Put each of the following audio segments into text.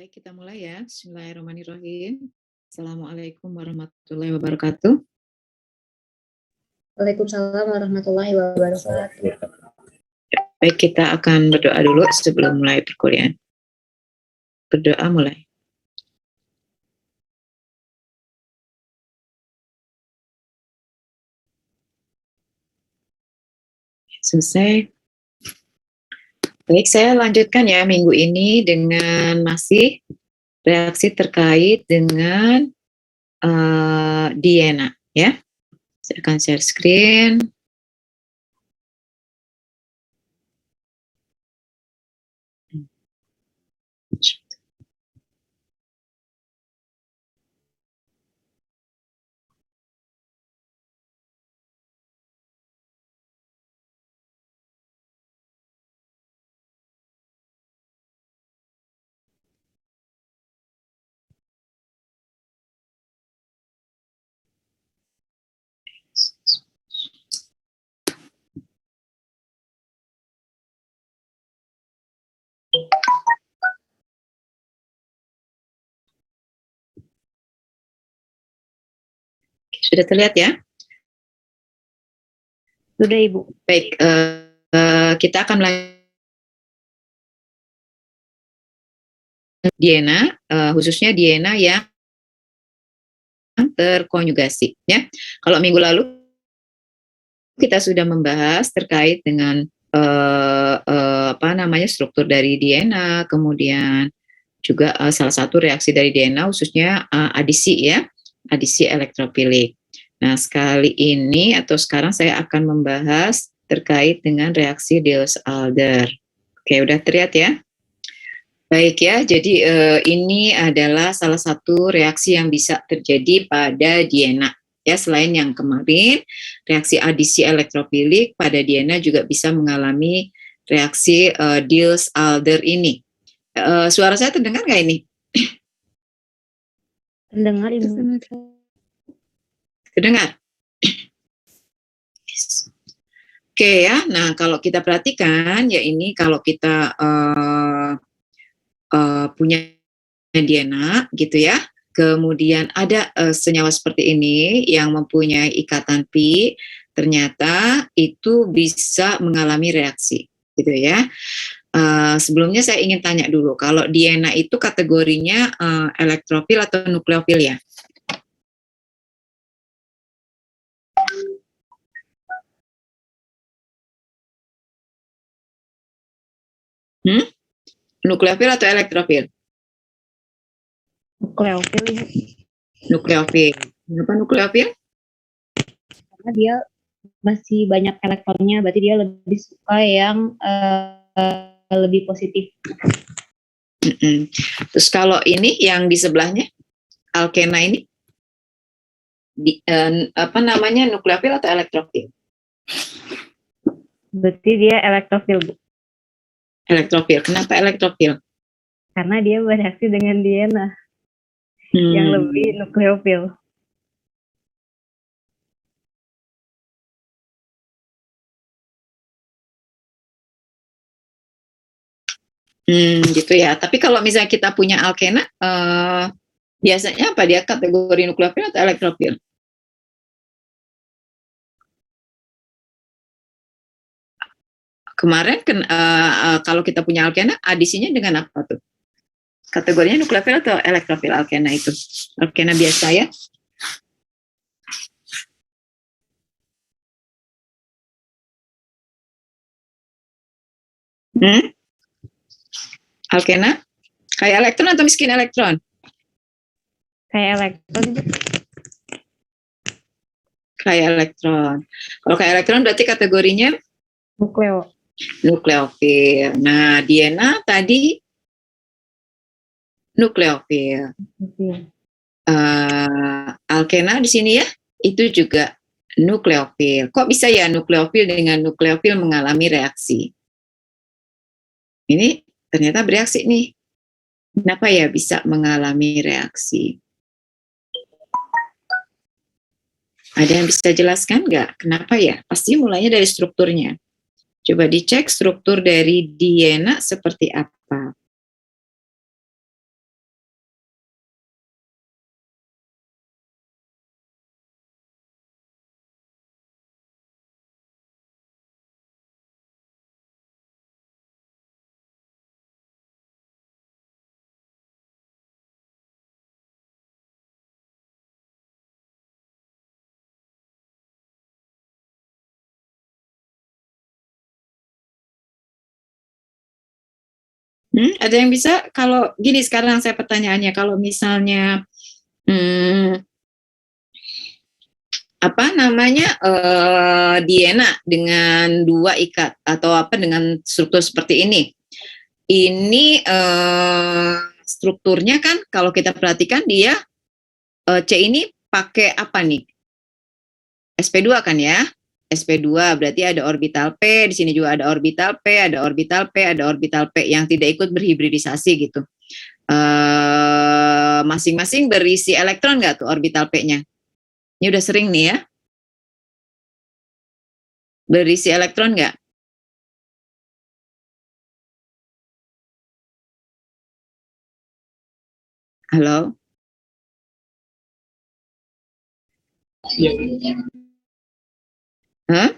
Baik, kita mulai ya. Bismillahirrahmanirrahim. Assalamualaikum warahmatullahi wabarakatuh. Waalaikumsalam warahmatullahi wabarakatuh. Baik, kita akan berdoa dulu sebelum mulai perkuliahan. Berdoa mulai. Selesai. Baik, saya lanjutkan ya minggu ini dengan masih reaksi terkait dengan DNA ya. Saya akan share screen. Sudah terlihat ya? Sudah, Ibu. Baik, kita akan melanjutkan DNA, khususnya DNA yang terkonjugasi ya. Kalau minggu lalu kita sudah membahas terkait dengan struktur dari DNA, kemudian juga salah satu reaksi dari DNA khususnya adisi ya, adisi elektrofilik. Nah, sekarang saya akan membahas terkait dengan reaksi Diels-Alder. Oke, udah terlihat ya? Baik ya, jadi ini adalah salah satu reaksi yang bisa terjadi pada DNA. Ya, selain yang kemarin, reaksi adisi elektrofilik pada DNA juga bisa mengalami reaksi Diels-Alder ini. Suara saya terdengar nggak ini? Terdengar, Ibu. Terdengar? Yes. Oke ya, nah kalau kita perhatikan ya ini kalau kita punya DNA gitu ya, kemudian ada senyawa seperti ini yang mempunyai ikatan pi, ternyata itu bisa mengalami reaksi gitu ya. Sebelumnya saya ingin tanya dulu, kalau DNA itu kategorinya elektrofil atau nukleofil ya? Nukleofil atau elektrofil? Nukleofil, Ibu. Nukleofil. Kenapa nukleofil? Karena dia masih banyak elektronnya, berarti dia lebih suka yang lebih positif. Terus kalau ini yang di sebelahnya, alkena ini, nukleofil atau elektrofil? Berarti dia elektrofil, Bu. Elektrofil. Kenapa elektrofil? Karena dia bereaksi dengan DNA yang lebih nukleofil. Gitu ya. Tapi kalau misalnya kita punya alkena, biasanya apa dia kategori nukleofil atau elektrofil? Kemarin kalau kita punya alkena, adisinya dengan apa tuh? Kategorinya nukleofil atau elektrofil alkena itu? Alkena biasa ya? Alkena? Kayak elektron atau miskin elektron? Kayak elektron. Kayak elektron. Kalau kayak elektron berarti kategorinya nukleofil. Nah, Diana tadi nukleofil. Alkena di sini ya, itu juga nukleofil. Kok bisa ya nukleofil dengan nukleofil mengalami reaksi? Ini ternyata bereaksi nih. Kenapa ya bisa mengalami reaksi? Ada yang bisa jelaskan nggak? Kenapa ya? Pasti mulainya dari strukturnya. Coba dicek struktur dari Diana seperti apa. Ada yang bisa? Kalau gini sekarang saya pertanyaannya, kalau misalnya apa namanya Diana dengan dua ikat atau apa dengan struktur seperti ini strukturnya kan kalau kita perhatikan dia C ini pakai apa nih? sp2 kan ya? sp2 berarti ada orbital P, di sini juga ada orbital P, ada orbital P, ada orbital P yang tidak ikut berhibridisasi gitu. Masing-masing berisi elektron nggak tuh orbital P-nya? Ini udah sering nih ya. Berisi elektron nggak? Halo? Hah?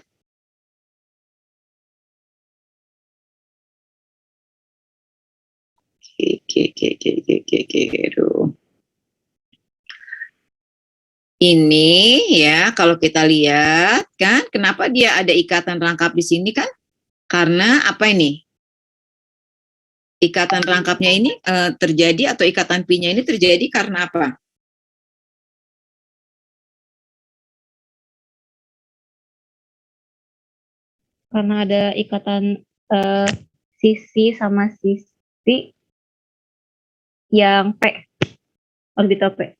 Ini ya kalau kita lihat kan kenapa dia ada ikatan rangkap di sini kan karena apa ini ikatan rangkapnya ini terjadi atau ikatan pi-nya ini terjadi karena apa? Karena ada ikatan sisi sama sisi yang P, orbital P.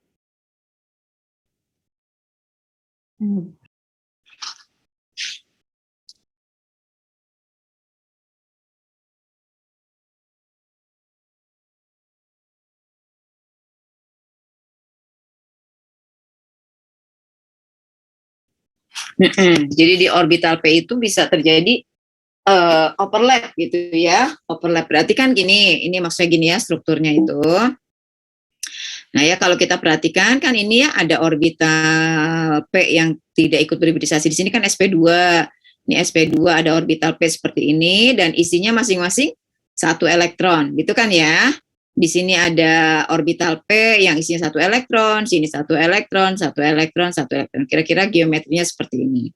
Jadi di orbital P itu bisa terjadi overlap gitu ya. Overlap berarti kan gini, ini maksudnya gini ya strukturnya itu. Nah ya kalau kita perhatikan kan ini ya ada orbital P yang tidak ikut berhibridisasi di sini kan sp2. Ini sp2 ada orbital P seperti ini dan isinya masing-masing satu elektron gitu kan ya. Di sini ada orbital P yang isinya satu elektron, sini satu elektron, satu elektron, satu elektron. Kira-kira geometrinya seperti ini.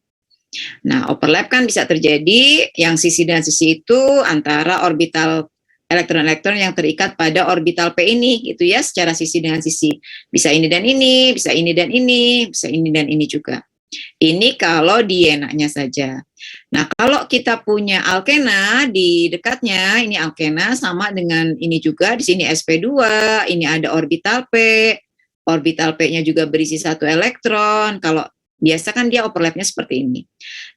Nah, overlap kan bisa terjadi yang sisi dan sisi itu antara orbital elektron-elektron yang terikat pada orbital P ini gitu ya, secara sisi dengan sisi. Bisa ini dan ini, bisa ini dan ini, bisa ini dan ini juga. Ini kalau dienanya saja. Nah, kalau kita punya alkena di dekatnya, ini alkena sama dengan ini juga, di sini sp2, ini ada orbital P, orbital P-nya juga berisi satu elektron, kalau biasa kan dia overlapnya seperti ini.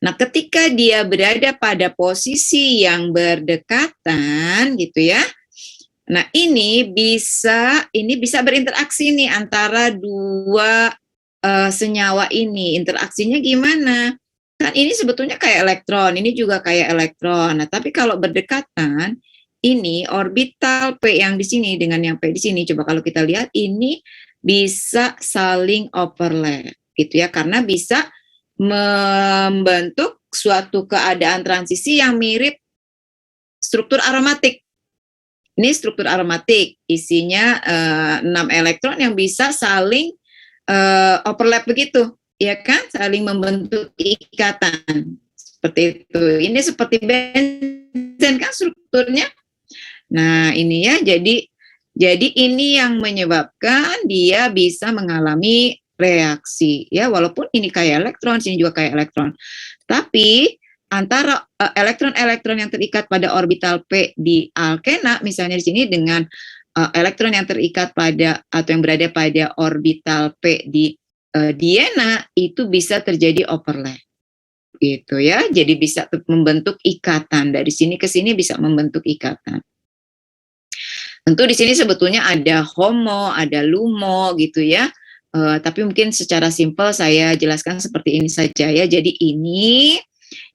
Nah, ketika dia berada pada posisi yang berdekatan gitu ya, nah ini bisa berinteraksi nih antara dua senyawa ini. Interaksinya gimana? Kan ini sebetulnya kayak elektron, ini juga kayak elektron. Nah, tapi kalau berdekatan, ini orbital P yang di sini dengan yang P di sini, coba kalau kita lihat ini bisa saling overlap gitu ya, karena bisa membentuk suatu keadaan transisi yang mirip struktur aromatik. Ini struktur aromatik, isinya 6 elektron yang bisa saling overlap begitu, ya kan, saling membentuk ikatan seperti itu. Ini seperti benzen kan strukturnya. Nah, ini ya, jadi ini yang menyebabkan dia bisa mengalami reaksi ya, walaupun ini kayak elektron, sini juga kayak elektron. Tapi antara elektron-elektron yang terikat pada orbital P di alkena misalnya di sini dengan elektron yang terikat pada atau yang berada pada orbital P di Diena itu bisa terjadi overlap gitu ya. Jadi bisa membentuk ikatan, dari sini ke sini bisa membentuk ikatan. Tentu di sini sebetulnya ada HOMO, ada LUMO gitu ya. Tapi mungkin secara simpel saya jelaskan seperti ini saja ya. Jadi ini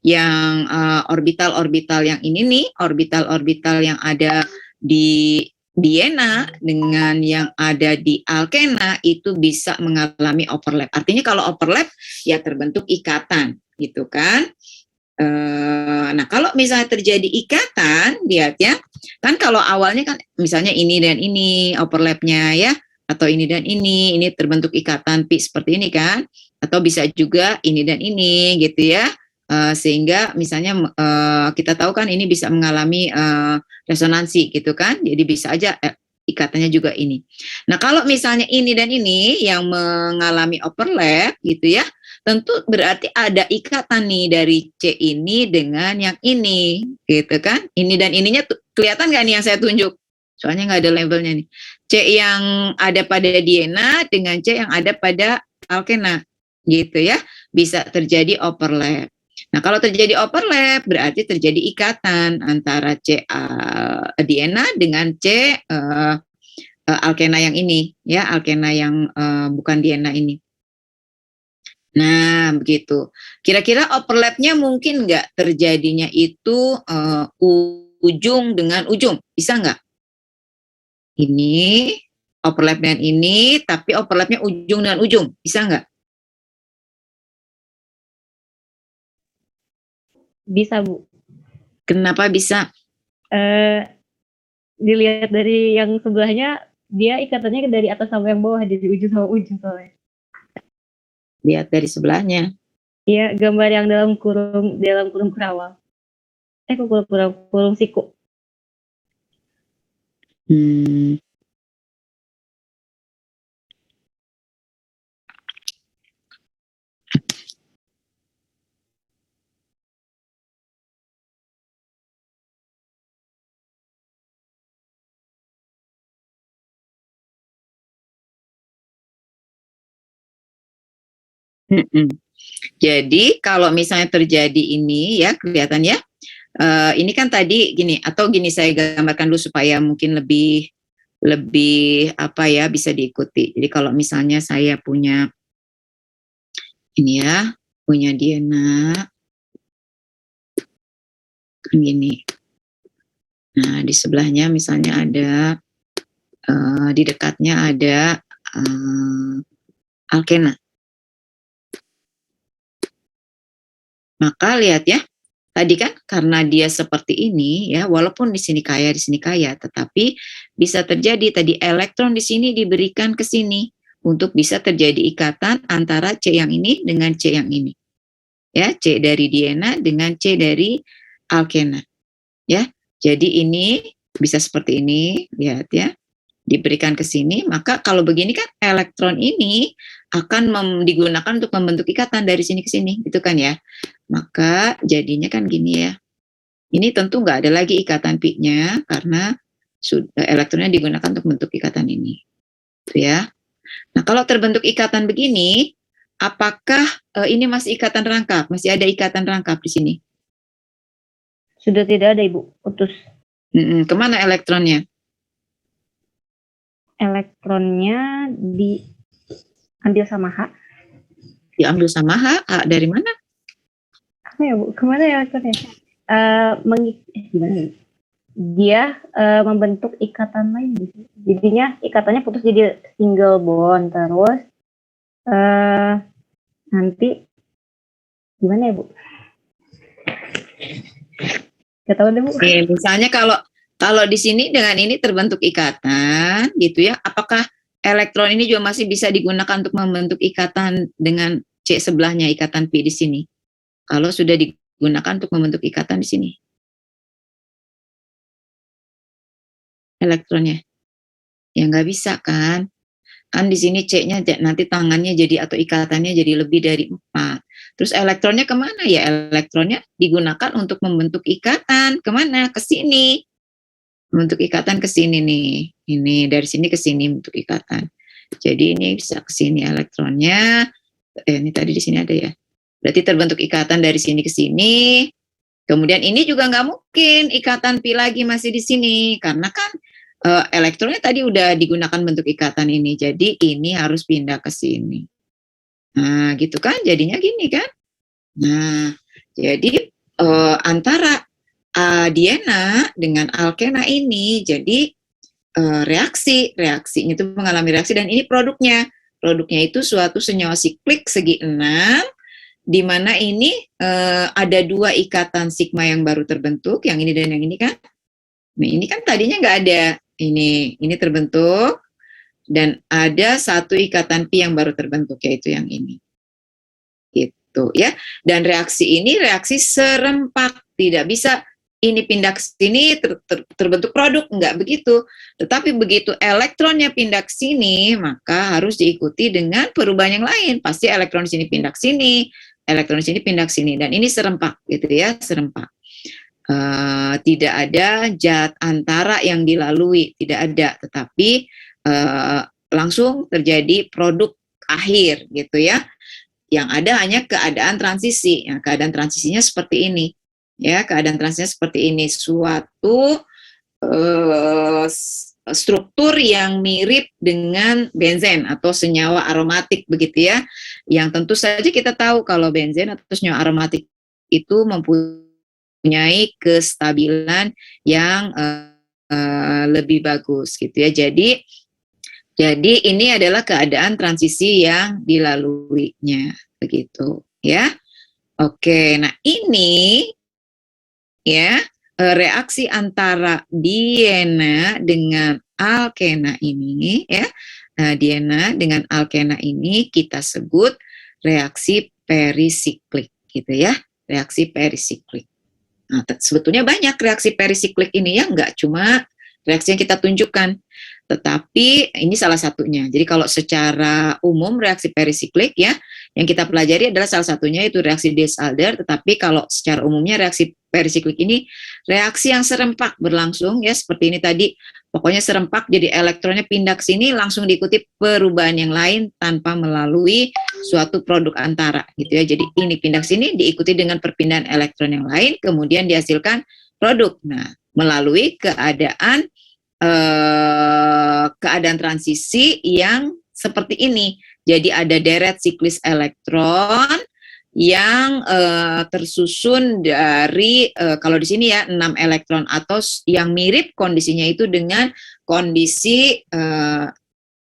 yang orbital-orbital yang ini nih, orbital-orbital yang ada di Diena dengan yang ada di alkena itu bisa mengalami overlap. Artinya kalau overlap ya terbentuk ikatan gitu kan. Nah, kalau misalnya terjadi ikatan, lihat ya, kan kalau awalnya kan misalnya ini dan ini overlapnya ya, atau ini dan ini terbentuk ikatan pi seperti ini kan, atau bisa juga ini dan ini gitu ya, sehingga misalnya kita tahu kan ini bisa mengalami resonansi gitu kan, jadi bisa aja ikatannya juga ini. Nah, kalau misalnya ini dan ini yang mengalami overlap gitu ya, tentu berarti ada ikatan nih dari C ini dengan yang ini, gitu kan? Ini dan ininya kelihatan nggak nih yang saya tunjuk? Soalnya nggak ada labelnya nih. C yang ada pada Diena dengan C yang ada pada alkena, gitu ya. Bisa terjadi overlap. Nah, kalau terjadi overlap berarti terjadi ikatan antara C Diena dengan C alkena yang ini, ya, alkena yang bukan Diena ini. Nah, begitu. Kira-kira overlapnya mungkin nggak terjadinya itu ujung dengan ujung, bisa nggak? Ini overlap dengan ini, tapi overlapnya ujung dengan ujung, bisa nggak? Bisa, Bu. Kenapa bisa? Dilihat dari yang sebelahnya, dia ikatannya dari atas sampai yang bawah, dari ujung sama ujung soalnya. Lihat dari sebelahnya. Iya, gambar yang dalam kurung kerawang. Kurung siku. Hmm. Jadi kalau misalnya terjadi ini ya kelihatan ya, ini kan tadi gini atau gini saya gambarkan dulu supaya mungkin lebih lebih apa ya bisa diikuti. Jadi kalau misalnya saya punya ini ya, punya Diena kan gini. Nah di sebelahnya misalnya ada di dekatnya ada alkena. Maka lihat ya, tadi kan karena dia seperti ini ya, walaupun di sini kaya, tetapi bisa terjadi tadi elektron di sini diberikan ke sini untuk bisa terjadi ikatan antara C yang ini dengan C yang ini. Ya, C dari Diena dengan C dari alkena. Ya, jadi ini bisa seperti ini, lihat ya, diberikan ke sini, maka kalau begini kan elektron ini akan digunakan untuk membentuk ikatan dari sini ke sini, gitu kan ya. Maka jadinya kan gini ya. Ini tentu nggak ada lagi ikatan pi-nya karena elektronnya digunakan untuk membentuk ikatan ini. Gitu ya. Nah, kalau terbentuk ikatan begini, apakah ini masih ikatan rangkap? Masih ada ikatan rangkap di sini? Sudah tidak ada, Ibu. Putus. Kemana elektronnya? Elektronnya diambil sama H. Diambil sama H? H dari mana? Apa ya, Bu? Kemana ya elektronnya? Gimana ya? Dia membentuk ikatan lain. Jadinya ikatannya putus jadi single bond. Terus nanti gimana ya, Bu? Gak tahu deh, Bu. Misalnya kalau di sini dengan ini terbentuk ikatan gitu ya, apakah elektron ini juga masih bisa digunakan untuk membentuk ikatan dengan C sebelahnya, ikatan pi di sini? Kalau sudah digunakan untuk membentuk ikatan di sini. elektronnya? Ya nggak bisa kan? Kan di sini C-nya nanti tangannya jadi atau ikatannya jadi lebih dari 4. Terus elektronnya kemana? Ya elektronnya digunakan untuk membentuk ikatan. Kemana? Ke sini. Membentuk ikatan ke sini nih. Ini dari sini ke sini bentuk ikatan. Jadi ini bisa ke sini elektronnya. Ini tadi di sini ada ya. Berarti terbentuk ikatan dari sini ke sini. Kemudian ini juga nggak mungkin ikatan pi lagi masih di sini. Karena kan elektronnya tadi udah digunakan bentuk ikatan ini. Jadi ini harus pindah ke sini. Nah gitu kan jadinya gini kan. Nah jadi antara adiena dengan alkena ini jadi reaksinya itu mengalami reaksi dan ini produknya itu suatu senyawa siklik segi 6 di mana ini ada 2 ikatan sigma yang baru terbentuk, yang ini dan yang ini kan. Nah ini kan tadinya nggak ada, ini terbentuk dan ada 1 ikatan pi yang baru terbentuk yaitu yang ini. Gitu ya. Dan reaksi ini reaksi serempak, tidak bisa ini pindah ke sini terbentuk produk, enggak begitu. Tetapi begitu elektronnya pindah ke sini, maka harus diikuti dengan perubahan yang lain. Pasti elektron di sini pindah ke sini, elektron di sini pindah ke sini, dan ini serempak gitu ya, serempak. Tidak ada zat antara yang dilalui, tidak ada, tetapi langsung terjadi produk akhir gitu ya. Yang ada hanya keadaan transisi. Ya, keadaan transisinya seperti ini. Ya, keadaan transisinya seperti ini. Suatu struktur yang mirip dengan benzen atau senyawa aromatik begitu ya. Yang tentu saja kita tahu kalau benzen atau senyawa aromatik itu mempunyai kestabilan yang lebih bagus gitu ya. Jadi ini adalah keadaan transisi yang dilaluinya begitu ya. Oke, nah ini ya reaksi antara diena dengan alkena ini ya. Diena dengan alkena ini kita sebut reaksi perisiklik gitu ya. Reaksi perisiklik. Nah, sebetulnya banyak reaksi perisiklik ini ya, nggak cuma reaksi yang kita tunjukkan, tetapi ini salah satunya. Jadi kalau secara umum reaksi perisiklik ya, yang kita pelajari adalah salah satunya itu reaksi Diels-Alder, tetapi kalau secara umumnya reaksi perisiklik ini reaksi yang serempak berlangsung ya, seperti ini tadi. Pokoknya serempak, jadi elektronnya pindah ke sini langsung diikuti perubahan yang lain tanpa melalui suatu produk antara gitu ya. Jadi ini pindah ke sini diikuti dengan perpindahan elektron yang lain, kemudian dihasilkan produk. Nah, melalui keadaan transisi yang seperti ini. Jadi ada deret siklis elektron yang tersusun dari kalau di sini ya 6 elektron atau yang mirip kondisinya itu dengan kondisi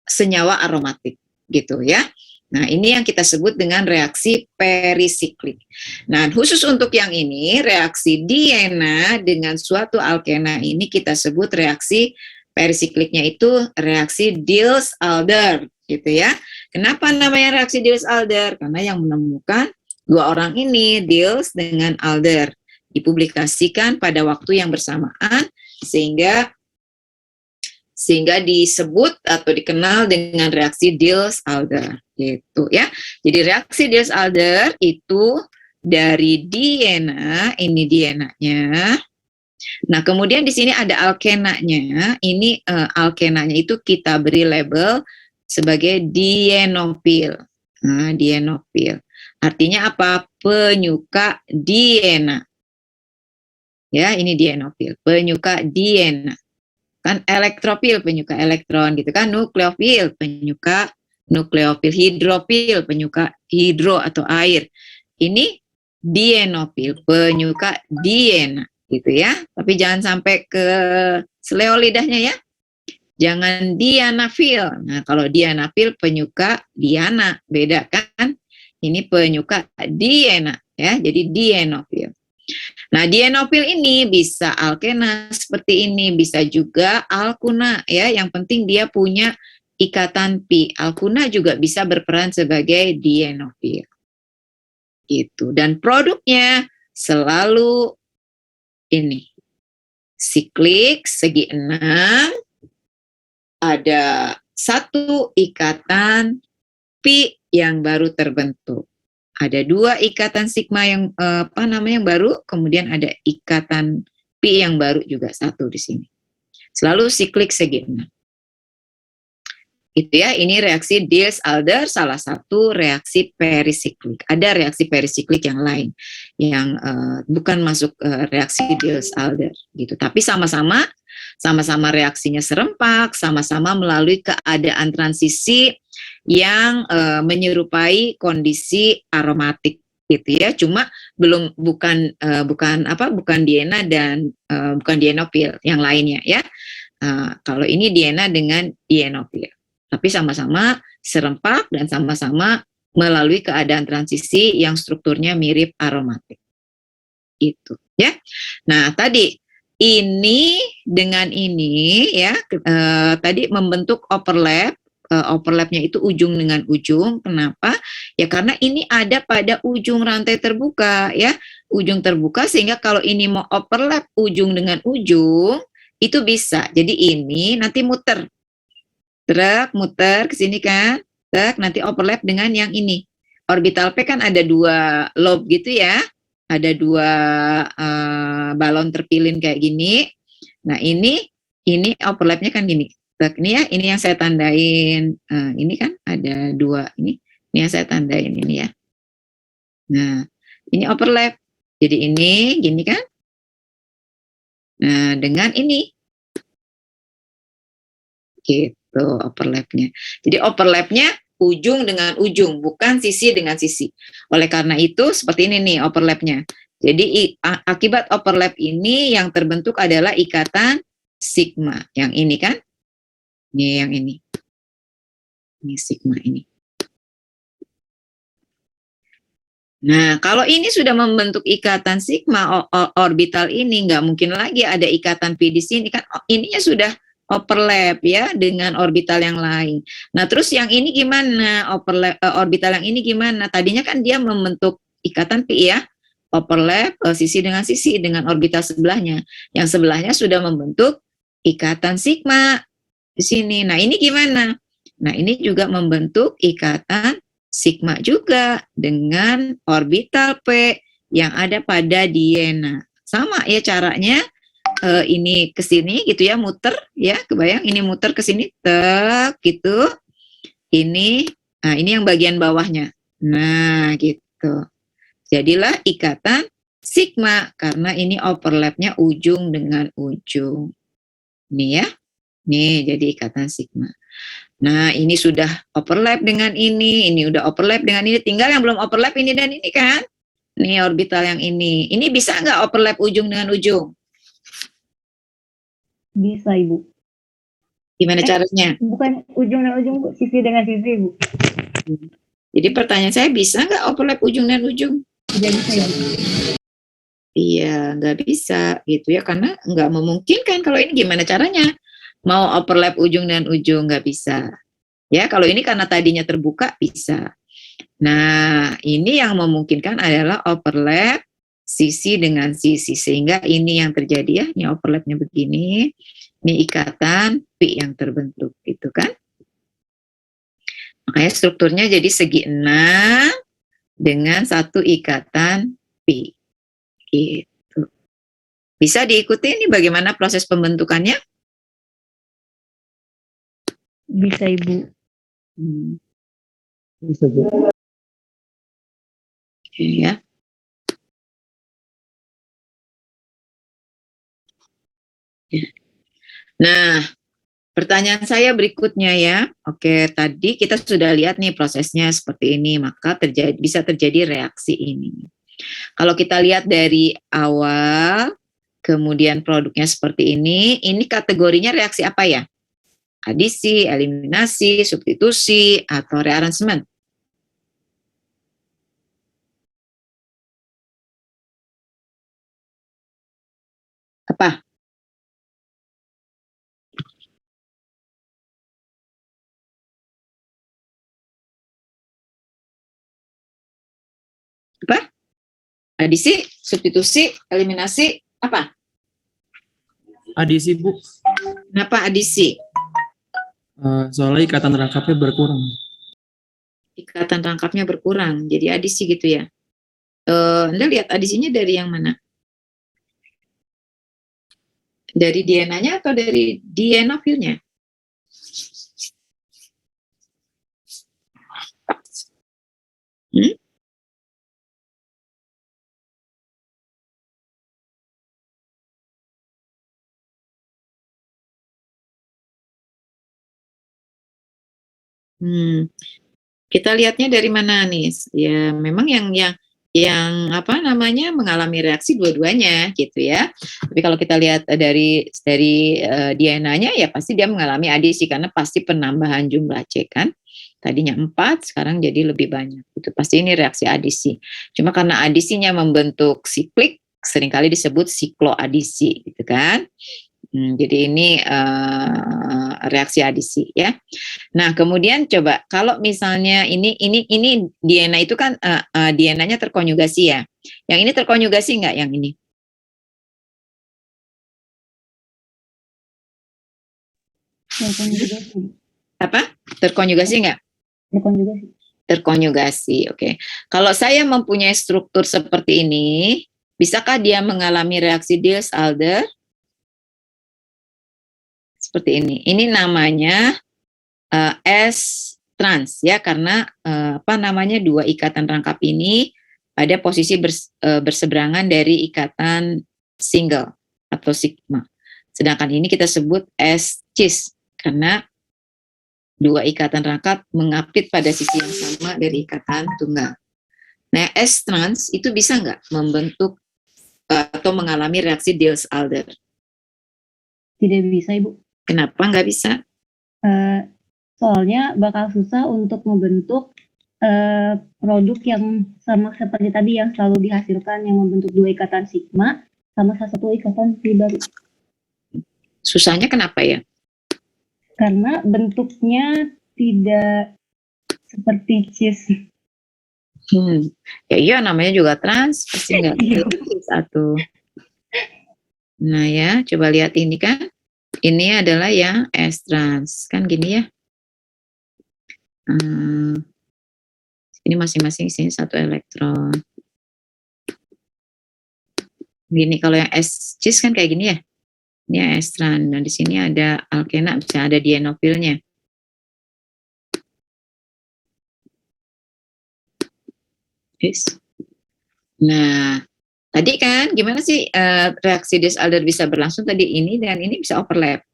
senyawa aromatik gitu ya. Nah, ini yang kita sebut dengan reaksi perisiklik. Nah, khusus untuk yang ini, reaksi diena dengan suatu alkena ini kita sebut reaksi perisikliknya itu reaksi Diels-Alder gitu ya. Kenapa namanya reaksi Diels-Alder? Karena yang menemukan 2 orang ini, Diels dengan Alder, dipublikasikan pada waktu yang bersamaan sehingga disebut atau dikenal dengan reaksi Diels-Alder gitu ya. Jadi reaksi Diels-Alder itu dari diena, ini dienanya. Nah, kemudian di sini ada alkenanya. Ini alkenanya itu kita beri label sebagai dienofil. Nah, dienofil. Artinya apa? Penyuka diena. Ya, ini dienofil, penyuka diena. Kan elektropil, penyuka elektron gitu kan. Nukleofil, penyuka nukleofil. Hidrofil, penyuka hidro atau air. Ini dienofil, penyuka diena gitu ya. Tapi jangan sampai ke seleo lidahnya ya. Jangan dianafil. Nah, kalau dianafil penyuka diana, beda kan? Ini penyuka diena ya, jadi dienofil. Nah, dienofil ini bisa alkena seperti ini, bisa juga alkuna ya. Yang penting dia punya ikatan pi. Alkuna juga bisa berperan sebagai dienofil. Gitu. Dan produknya selalu ini. Siklik segi 6 ada satu ikatan pi yang baru terbentuk. Ada dua ikatan sigma yang yang baru, kemudian ada ikatan pi yang baru juga satu di sini. Selalu siklik segi 6. Itu ya, ini reaksi Diels-Alder, salah satu reaksi perisiklik. Ada reaksi perisiklik yang lain yang bukan masuk reaksi Diels-Alder gitu, tapi sama-sama reaksinya serempak, sama-sama melalui keadaan transisi yang menyerupai kondisi aromatik gitu ya. Cuma bukan diena dan bukan dienopil yang lainnya ya. Kalau ini diena dengan dienopil. Tapi sama-sama serempak dan sama-sama melalui keadaan transisi yang strukturnya mirip aromatik. Itu ya. Nah, tadi ini dengan ini ya tadi membentuk overlap. Overlapnya itu ujung dengan ujung. Kenapa? Ya karena ini ada pada ujung rantai terbuka ya. Ujung terbuka sehingga kalau ini mau overlap ujung dengan ujung itu bisa. Jadi ini nanti muter ke sini kan, nanti overlap dengan yang ini. Orbital P kan ada dua lobe gitu ya, ada dua balon terpilin kayak gini. Nah ini overlapnya kan gini. Ini ya, ini yang saya tandain. Ini kan ada dua ini yang saya tandain ini ya. Nah ini overlap. Jadi ini gini kan. Nah dengan ini. Gitu overlapnya. Jadi overlapnya ujung dengan ujung, bukan sisi dengan sisi. Oleh karena itu seperti ini nih overlapnya. Jadi akibat overlap ini yang terbentuk adalah ikatan sigma. Yang ini kan? Ini yang ini. Ini sigma ini. Nah, kalau ini sudah membentuk ikatan sigma orbital ini, nggak mungkin lagi ada ikatan pi di sini kan? Ininya sudah overlap ya dengan orbital yang lain. Nah, terus yang ini gimana? Overlap orbital yang ini gimana? Tadinya kan dia membentuk ikatan pi ya, overlap sisi dengan orbital sebelahnya. Yang sebelahnya sudah membentuk ikatan sigma di sini. Nah, ini gimana? Nah, ini juga membentuk ikatan sigma juga dengan orbital P yang ada pada diena. Sama ya caranya. Ini ke sini gitu ya, muter ya, kebayang ini muter ke sini gitu. Ini yang bagian bawahnya. Nah, gitu. Jadilah ikatan sigma karena ini overlapnya ujung dengan ujung. Nih ya. Nih jadi ikatan sigma. Nah, ini sudah overlap dengan ini udah overlap dengan ini, tinggal yang belum overlap ini dan ini kan. Nih orbital yang ini. Ini bisa nggak overlap ujung dengan ujung? Bisa, Ibu. Gimana caranya? Bukan ujung dan ujung, Bu. Sisi dengan sisi, Bu. Jadi pertanyaan saya, bisa nggak overlap ujung dan ujung? Tidak bisa, Ibu. Iya, nggak bisa gitu ya, karena nggak memungkinkan. Kalau ini gimana caranya? Mau overlap ujung dan ujung, nggak bisa. Ya, kalau ini karena tadinya terbuka, bisa. Nah, ini yang memungkinkan adalah overlap sisi dengan sisi, sehingga ini yang terjadi ya, ini overlapnya begini, ini ikatan pi yang terbentuk gitu kan. Makanya strukturnya jadi segi 6 dengan satu ikatan pi gitu. Bisa diikuti ini bagaimana proses pembentukannya? Bisa, Ibu. Bisa, Bu. Oke ya. Nah, pertanyaan saya berikutnya ya. Oke, tadi kita sudah lihat nih prosesnya seperti ini, maka bisa terjadi reaksi ini. Kalau kita lihat dari awal, kemudian produknya seperti ini kategorinya reaksi apa ya? Adisi, eliminasi, substitusi, atau rearrangement? Apa? Apa? Adisi, substitusi, eliminasi, apa? Adisi, Bu. Kenapa adisi? Soalnya ikatan rangkapnya berkurang. Ikatan rangkapnya berkurang, jadi adisi gitu ya. Anda lihat adisinya dari yang mana? Dari DNA-nya atau dari dienofilnya? Hmm? Kita lihatnya dari mana nih? Ya memang yang apa namanya mengalami reaksi dua-duanya gitu ya. Tapi kalau kita lihat dari DNA-nya ya pasti dia mengalami adisi karena pasti penambahan jumlah C kan. Tadinya 4, sekarang jadi lebih banyak. Itu pasti ini reaksi adisi. Cuma karena adisinya membentuk siklik, seringkali disebut sikloadisi gitu kan. Jadi ini reaksi adisi ya. Nah, kemudian coba kalau misalnya ini DNA itu kan DNA-nya terkonjugasi ya. Yang ini terkonjugasi nggak yang ini? Terkonjugasi. Apa? Terkonjugasi nggak? Terkonjugasi. Terkonjugasi, oke. Kalau saya mempunyai struktur seperti ini, bisakah dia mengalami reaksi Diels-Alder? Seperti ini. Ini namanya S-trans ya, karena apa namanya dua ikatan rangkap ini pada posisi berseberangan dari ikatan single atau sigma. Sedangkan ini kita sebut S-cis karena dua ikatan rangkap mengapit pada sisi yang sama dari ikatan tunggal. Nah, S-trans itu bisa nggak membentuk atau mengalami reaksi Diels-Alder? Tidak bisa, Ibu. Kenapa nggak bisa? Soalnya bakal susah untuk membentuk produk yang sama seperti tadi yang selalu dihasilkan yang membentuk dua ikatan sigma sama satu ikatan pi baru. Susahnya kenapa ya? Karena bentuknya tidak seperti cis. Ya iya namanya juga trans, pasti nggak satu. Nah ya, coba lihat ini kan. Ini adalah yang S-trans, kan gini ya. Ini masing-masing sini satu elektron. Gini kalau yang S-cis kan kayak gini ya. Ini S-trans, dan di sini ada alkena, bisa ada dienofilnya. Nah, tadi kan gimana sih reaksi Diels-Alder bisa berlangsung tadi ini dan ini bisa overlap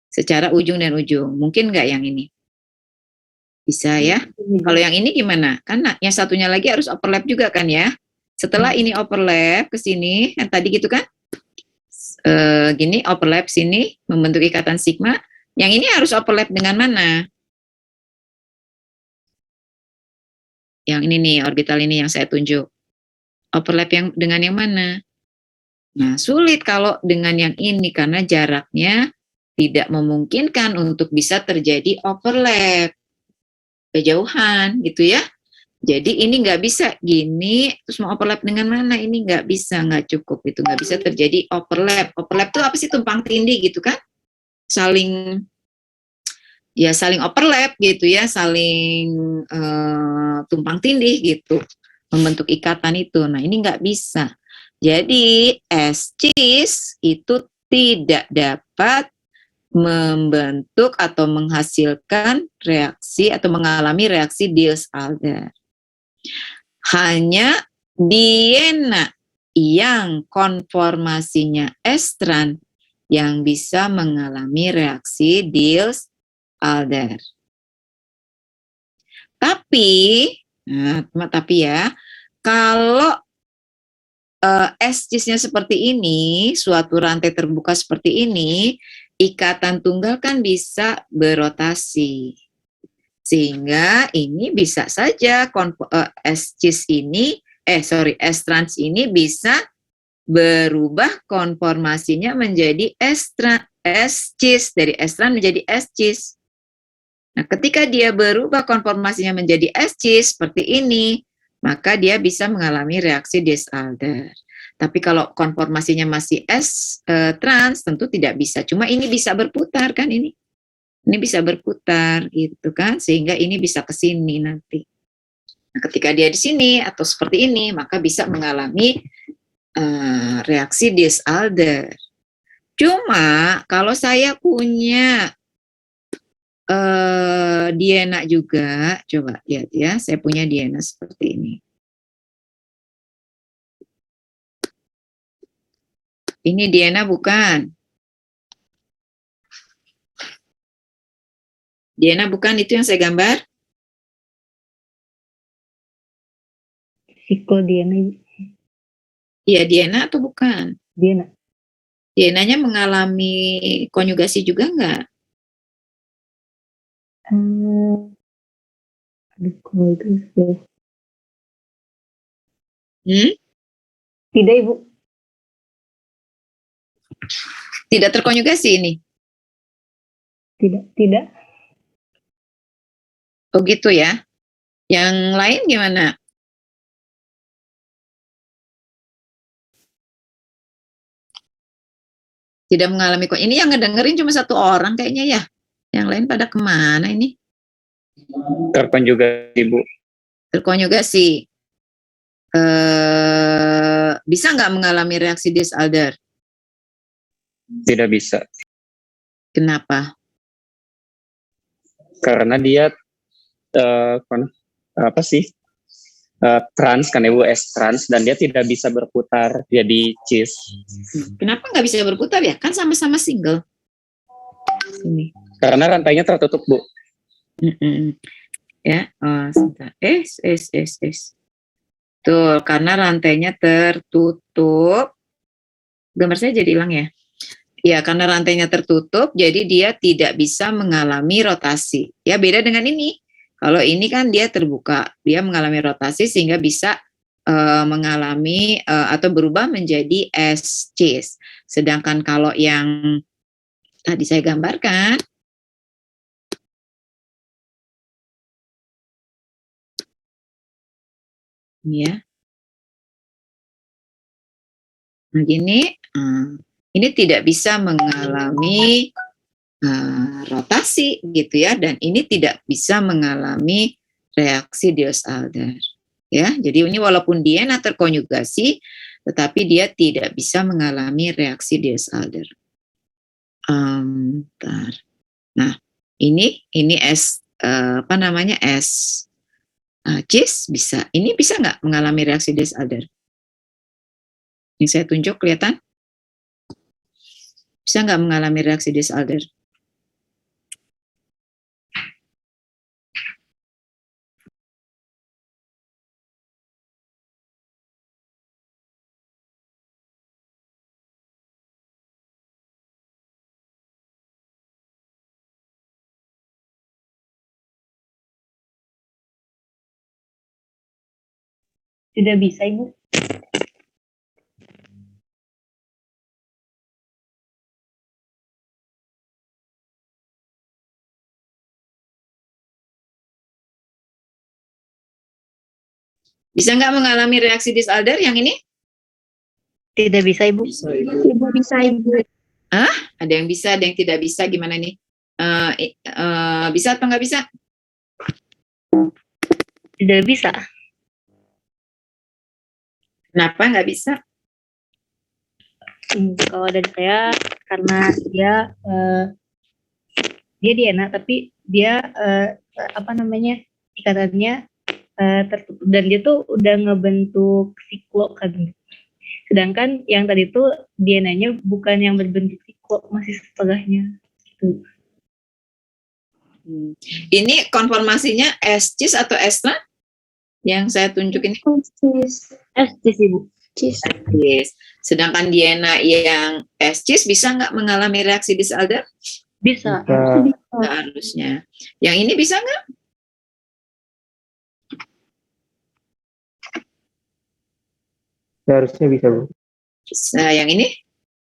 secara ujung dan ujung. Mungkin nggak yang ini? Bisa ya. Kalau yang ini gimana? Kan yang satunya lagi harus overlap juga kan ya. Setelah ini overlap ke sini, kan tadi gitu kan? Gini overlap sini membentuk ikatan sigma. Yang ini harus overlap dengan mana? Yang ini nih, orbital ini yang saya tunjuk. Overlap yang dengan yang mana? Nah, sulit kalau dengan yang ini karena jaraknya tidak memungkinkan untuk bisa terjadi overlap. Kejauhan gitu ya. Jadi ini nggak bisa gini, terus mau overlap dengan mana? Ini nggak bisa, nggak cukup itu, nggak bisa terjadi overlap. Overlap itu apa sih? Tumpang tindih gitu kan? Saling overlap gitu ya, saling tumpang tindih gitu, membentuk ikatan itu. Nah ini nggak bisa. Jadi S-cis itu tidak dapat membentuk atau menghasilkan reaksi atau mengalami reaksi Diels-Alder. Hanya DNA yang konformasinya S-trans yang bisa mengalami reaksi Diels-Alder. Tapi ya, kalau S-cisnya seperti ini, suatu rantai terbuka seperti ini, ikatan tunggal kan bisa berotasi. Sehingga ini bisa saja S-cis ini, S-trans ini bisa berubah konformasinya menjadi S-cis, dari S-trans menjadi S-cis. Nah, ketika dia berubah konformasinya menjadi S-cis seperti ini, maka dia bisa mengalami reaksi Diels-Alder. Tapi kalau konformasinya masih S-trans, tentu tidak bisa. Cuma ini bisa berputar kan ini. Ini bisa berputar gitu kan, sehingga ini bisa ke sini nanti. Nah, ketika dia di sini atau seperti ini, maka bisa mengalami reaksi Diels-Alder. Cuma kalau saya punya DNA juga, coba lihat ya, saya punya DNA seperti ini. Ini DNA bukan? DNA bukan itu yang saya gambar? Siklo DNA. Iya, DNA atau bukan? DNA. DNA-nya mengalami konjugasi juga enggak? Aduh, kalau itu sih. Tidak, Ibu. Tidak terkonjugasi ini? Tidak. Oh gitu ya. Yang lain gimana? Tidak mengalami kok. Ini yang ngedengerin cuma satu orang kayaknya ya. Yang lain pada kemana ini? Terkonjugasi, Bu. Terkonjugasi. Bisa nggak mengalami reaksi Diels-Alder? Tidak bisa. Kenapa? Karena dia trans kan Bu, S trans, dan dia tidak bisa berputar jadi cis. Kenapa nggak bisa berputar ya? Kan sama-sama single. Sini. Karena rantainya tertutup, Bu. Ya, sebentar. Tuh, karena rantainya tertutup. Gambar saya jadi hilang ya? Ya, karena rantainya tertutup, jadi dia tidak bisa mengalami rotasi. Ya, beda dengan ini. Kalau ini kan dia terbuka, dia mengalami rotasi sehingga bisa mengalami atau berubah menjadi S-cis. Sedangkan kalau yang tadi saya gambarkan, ya, begini, ini tidak bisa mengalami rotasi gitu ya, dan ini tidak bisa mengalami reaksi Diels-Alder ya. Jadi ini walaupun DNA terkonjugasi, tetapi dia tidak bisa mengalami reaksi Diels-Alder. Nah, ini S cis bisa. Ini bisa nggak mengalami reaksi Diels-Alder? Yang saya tunjuk kelihatan? Bisa nggak mengalami reaksi Diels-Alder? Tidak bisa, Ibu. Bisa nggak mengalami reaksi Diels-Alder yang ini? Tidak bisa, Ibu. Tidak bisa, Ibu. Ada yang bisa, ada yang tidak bisa. Gimana nih? Bisa atau nggak bisa? Tidak bisa. Kenapa nggak bisa? Kalau dari saya, karena dia DNA, tapi dia ikatannya tertutup, dan dia tuh udah ngebentuk siklo kan. Sedangkan yang tadi tuh DNA-nya bukan yang berbentuk siklo, masih setengahnya. Gitu. Ini konformasinya S-cis atau S-trans? Yang saya tunjuk ini? S-cis, Ibu. S-cis. Sedangkan DNA yang S-cis bisa nggak mengalami reaksi Diels-Alder? Bisa. Harusnya. Yang ini bisa nggak? Harusnya bisa, Bu. Nah, yang ini?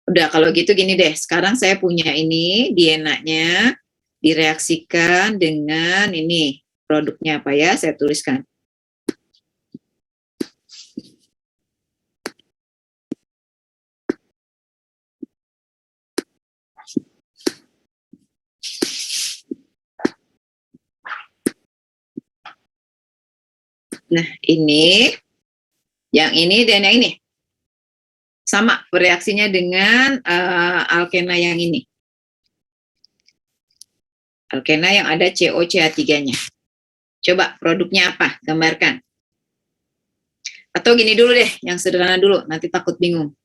Udah, kalau gitu gini deh. Sekarang saya punya ini DNA-nya direaksikan dengan ini. Produknya apa ya? Saya tuliskan. Nah, ini, yang ini dan yang ini. Sama bereaksinya dengan alkena yang ini. Alkena yang ada COCH3-nya. Coba produknya apa? Gambarkan. Atau gini dulu deh, yang sederhana dulu, nanti takut bingung.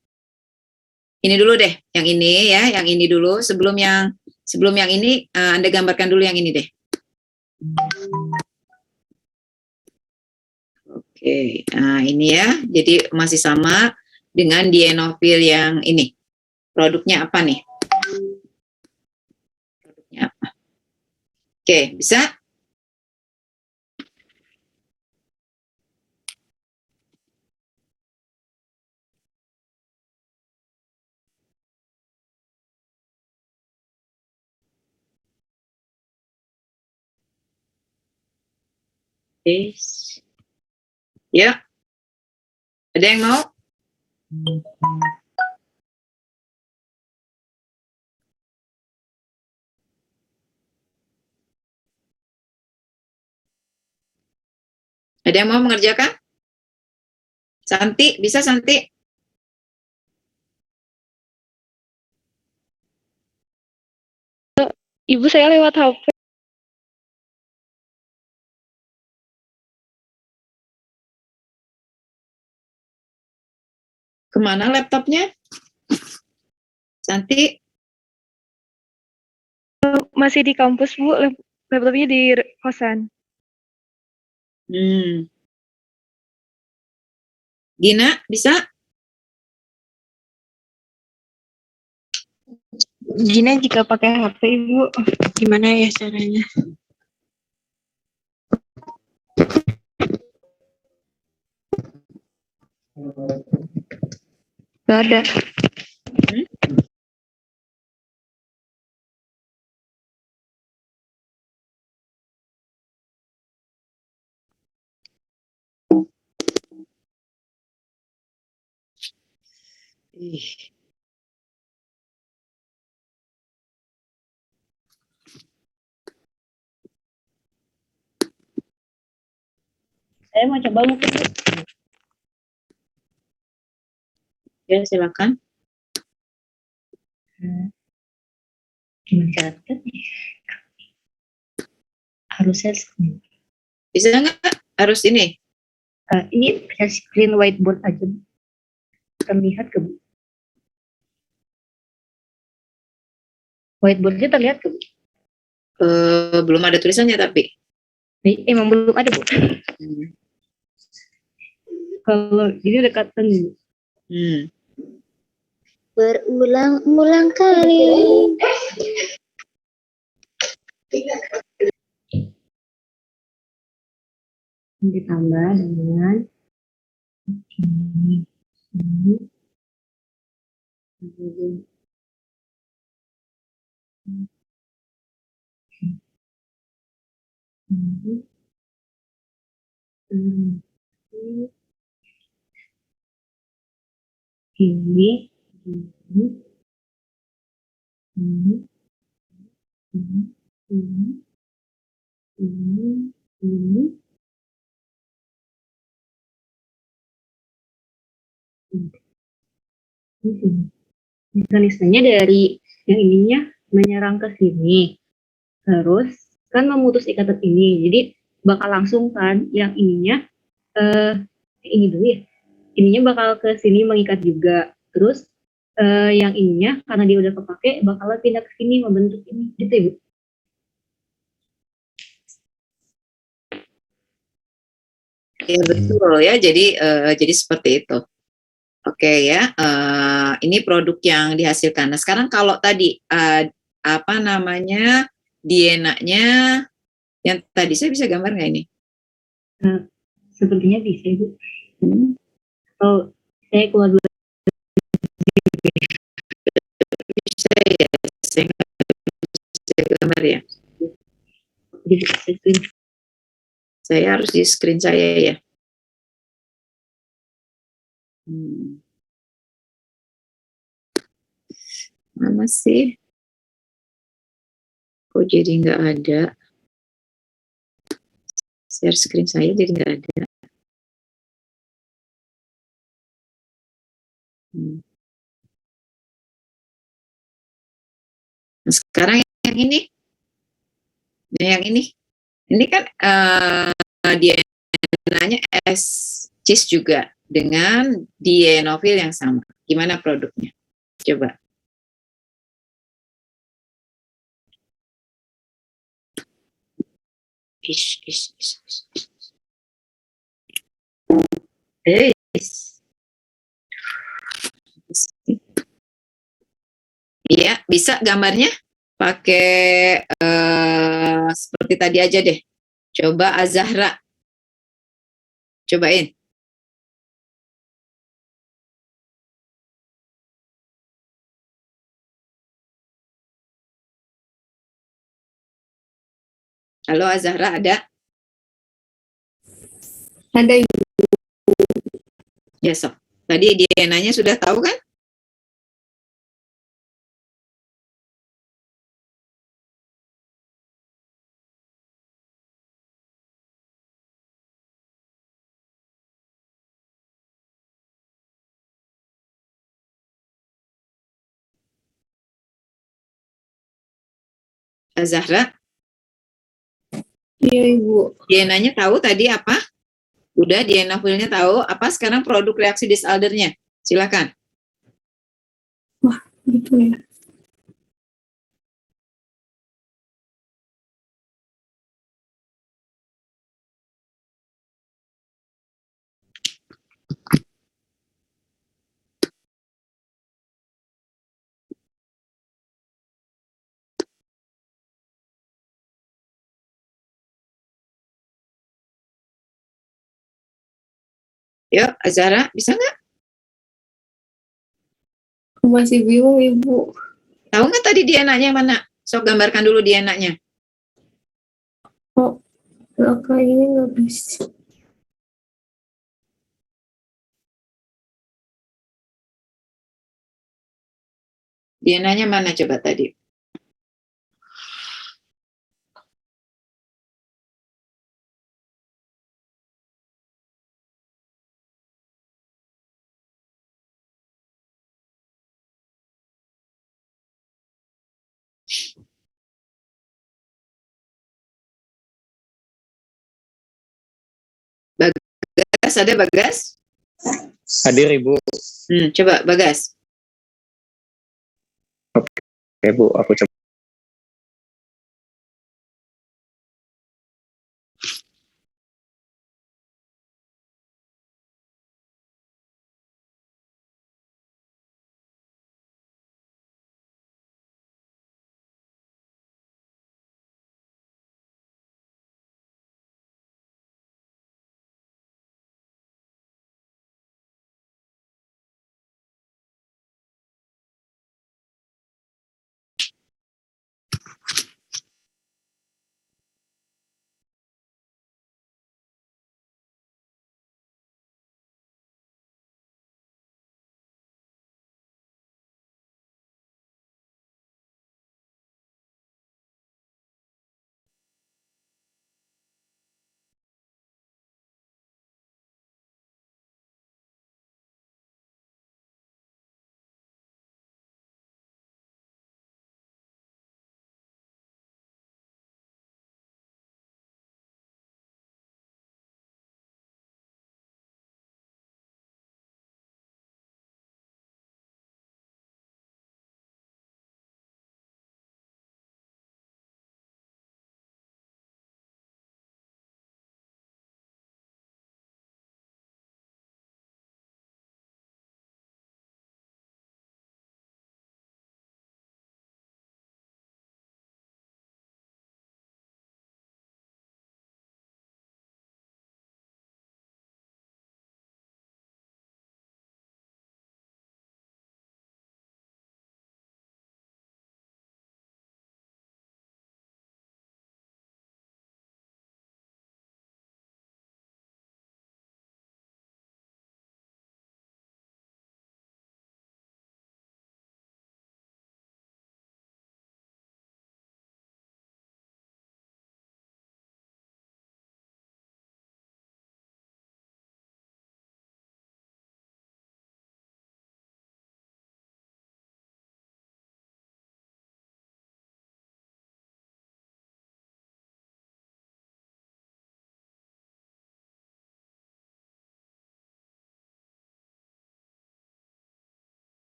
Ini dulu deh, yang ini ya, yang ini dulu. Sebelum yang ini, Anda gambarkan dulu yang ini deh. Oke, nah ini ya, jadi masih sama dengan dienofil yang ini. Produknya apa nih? Produknya apa? Oke, bisa? Yes. Ya, ada yang mau? Ada yang mau mengerjakan? Santi, bisa Santi? Ibu, saya lewat HP. Kemana laptopnya? Santi? Masih di kampus, Bu. Laptopnya di kosan. Gina, bisa? Gina jika pakai HP Ibu, gimana ya caranya? Gak ada. Saya mau coba mungkin. Ya, silakan. Gimana cara teketnya? Harusnya Bisa nggak? Harus ini? ini screen whiteboard aja. Terlihat ke Bu? Whiteboardnya terlihat ke Bu? Belum ada tulisannya tapi. Emang belum ada Bu. Kalau ini udah katan Bu. Berulang-ulang kali. Ditambah dengan ini. Mekanismenya dari yang ininya menyerang ke sini, terus kan memutus ikatan ini, jadi bakal langsung kan yang ininya ini dulu ya, ininya bakal ke sini mengikat juga, terus yang ininya karena dia udah kepake bakal pindah ke sini membentuk ini, gitu ya Bu? Ya betul ya, jadi seperti itu. Oke ya, ini produk yang dihasilkan. Nah sekarang kalau tadi apa namanya dienanya yang tadi saya bisa gambar nggak ini? Sepertinya bisa Bu. Oh, saya keluar dulu. Bisa ya, saya bisa gambar ya. Jadi screen. Saya harus di screen saya ya. Mana sih? Kok jadi nggak ada? Share screen saya jadi nggak ada. Hmm. Nah, sekarang yang ini, ini kan DNA-nya S cis juga dengan dienofil yang sama. Gimana produknya? Coba. Ish, ish, ish, ish. Iya, bisa gambarnya pakai seperti tadi aja deh. Coba Azahra, cobain. Halo Azahra, ada? Ada Ibu. Ya, sok. Tadi DNA-nya sudah tahu kan? Azahra, Iya Ibu. DNA-nya tahu tadi apa? Udah, dienofilnya tahu. Apa sekarang produk reaksi disaldernya? Silakan. Gitu ya. Yuk, Azahra, bisa nggak? Masih bingung Ibu. Tahu nggak tadi DNA-nya mana? Sok gambarkan dulu DNA-nya. Oh, kayaknya nggak bisa. DNA-nya mana coba tadi? Bagas, ada Bagas? Hadir Ibu. Coba Bagas. Oke Bu, aku coba.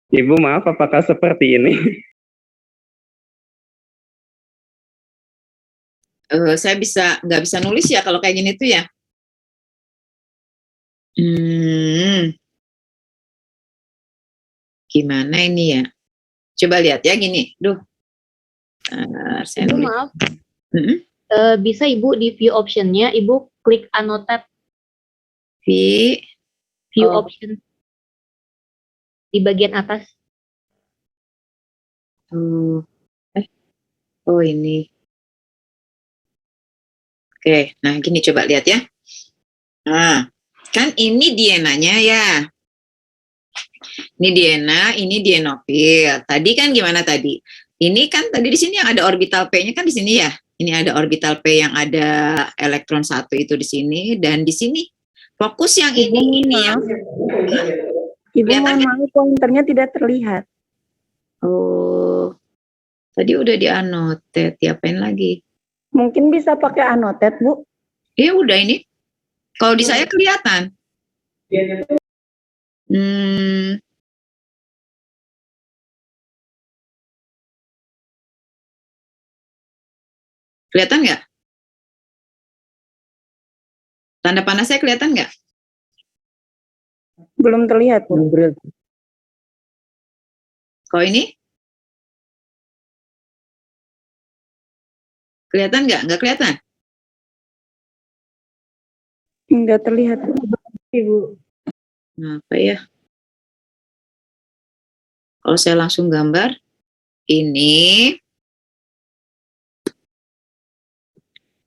Ibu maaf, apakah seperti ini? Saya nggak bisa nulis ya kalau kayak gini tuh ya. Gimana ini ya? Coba lihat ya gini. Duh. Saya Ibu nulis. maaf, bisa Ibu di view option-nya, Ibu klik annotate view option di bagian atas. Oh ini. Oke, nah gini coba lihat ya. Nah, kan ini dienanya ya. Ini diena, ini dienofil. Tadi kan gimana tadi? Ini kan tadi di sini yang ada orbital P-nya kan di sini ya. Ini ada orbital P yang ada elektron 1 itu di sini, dan di sini fokus yang ini yang Ibu mohon maaf, pointernya tidak terlihat. oh, tadi udah di-annotate, diapain lagi? Mungkin bisa pakai annotate, Bu. Iya udah ini. Kalau di saya kelihatan. Kelihatan nggak? Tanda panah saya kelihatan nggak? Belum terlihat, Bu. Kalau ini? Kelihatan nggak? Nggak kelihatan? Enggak terlihat, Bu. Ibu. Apa ya? Kalau saya langsung gambar, ini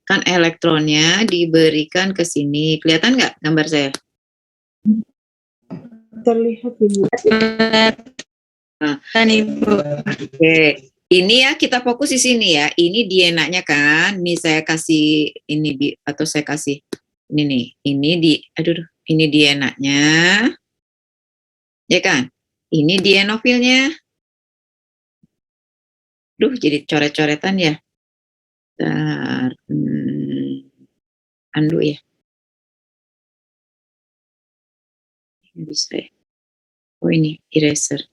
kan elektronnya diberikan ke sini. Kelihatan nggak gambar saya? Terlihat, Ibu. Kan Ibu. Oke. Ini ya kita fokus di sini ya. Ini dienanya kan. Ini saya kasih ini atau saya kasih ini nih. Ini dienanya. Ya kan? Ini dienofilnya. Duh, jadi coret-coretan ya. Bentar. Undo ya. Ini bisa ya. Oh ini eraser.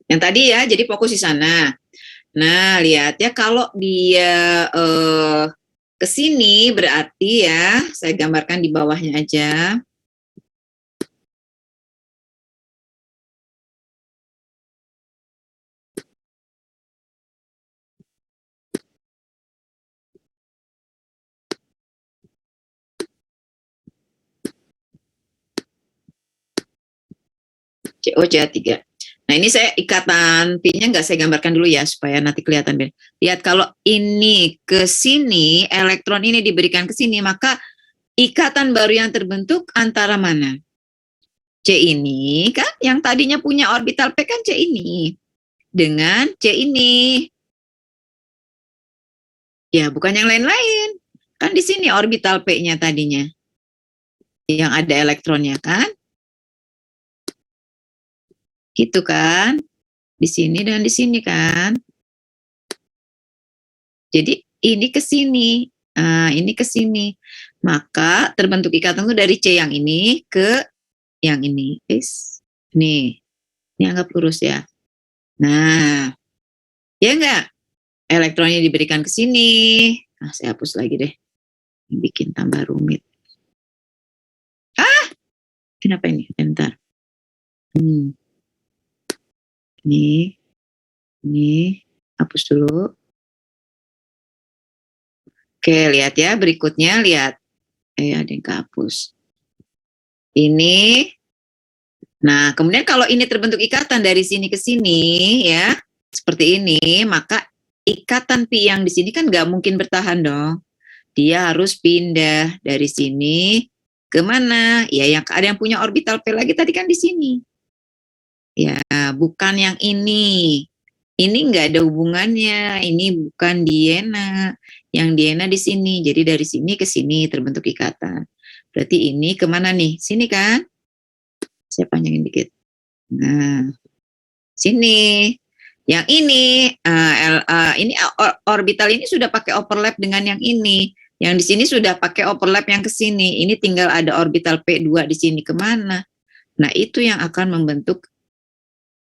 Yang tadi ya, jadi fokus di sana. Nah, lihat ya, kalau dia ke sini berarti ya, saya gambarkan di bawahnya aja. COCA3. Nah, ini saya ikatan P-nya nggak saya gambarkan dulu ya, supaya nanti kelihatan. Lihat, kalau ini ke sini, elektron ini diberikan ke sini, maka ikatan baru yang terbentuk antara mana? C ini, kan, yang tadinya punya orbital P kan C ini, dengan C ini. Ya, bukan yang lain-lain. Kan di sini orbital P-nya tadinya, yang ada elektronnya kan? Gitu kan? Di sini dan di sini kan? Jadi ini ke sini, ini ke sini. Maka terbentuk ikatan itu dari C yang ini ke yang ini. Nih, ini anggap lurus ya. Nah, ya enggak? Elektronnya diberikan ke sini. Nah, saya hapus lagi deh. Bikin tambah rumit. Kenapa ini? Bentar. Ini, hapus dulu. Oke, lihat ya, berikutnya lihat. Ada yang kehapus. Ini. Nah, kemudian kalau ini terbentuk ikatan dari sini ke sini, ya, seperti ini, maka ikatan pi yang di sini kan nggak mungkin bertahan dong. Dia harus pindah dari sini ke mana? Ya, yang ada yang punya orbital P lagi tadi kan di sini. Ya, bukan yang ini. Ini nggak ada hubungannya. Ini bukan diena. Yang diena di sini. Jadi dari sini ke sini terbentuk ikatan. Berarti ini kemana nih? Sini kan? Saya panjangin dikit. Nah, sini. Yang ini, ini orbital ini sudah pakai overlap dengan yang ini. Yang di sini sudah pakai overlap yang ke sini. Ini tinggal ada orbital P2 di sini kemana. Nah, itu yang akan membentuk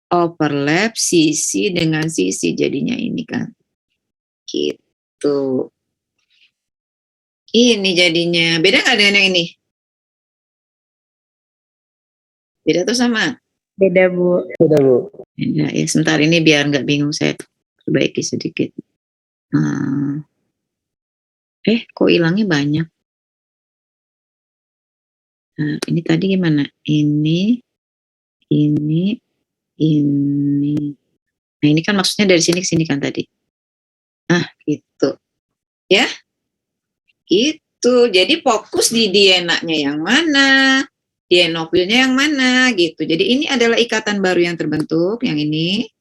overlap sisi dengan sisi. Jadinya ini kan. Gitu. Ini jadinya. Beda nggak dengan yang ini? Beda atau sama? Beda, Bu. Sudah, Bu. Beda ya. Sebentar ini biar nggak bingung saya perbaiki sedikit. Kok hilangnya banyak? Nah, ini tadi gimana? Ini. Nah, ini kan maksudnya dari sini ke sini kan tadi. Gitu. Ya, gitu. Jadi fokus di dienanya yang mana, dienofilnya yang mana, gitu. Jadi ini adalah ikatan baru yang terbentuk, yang ini.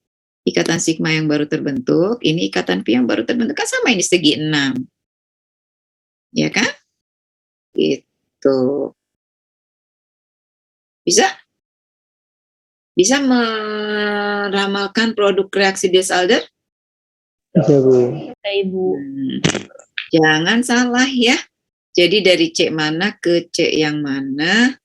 Ikatan sigma yang baru terbentuk, ini ikatan pi yang baru terbentuk. Kan sama ini segi 6. Ya kan? Gitu. Bisa? Bisa meramalkan produk reaksi Diels-Alder? Bisa, Bu. Ibu. Jangan salah ya. Jadi dari C mana ke C yang mana,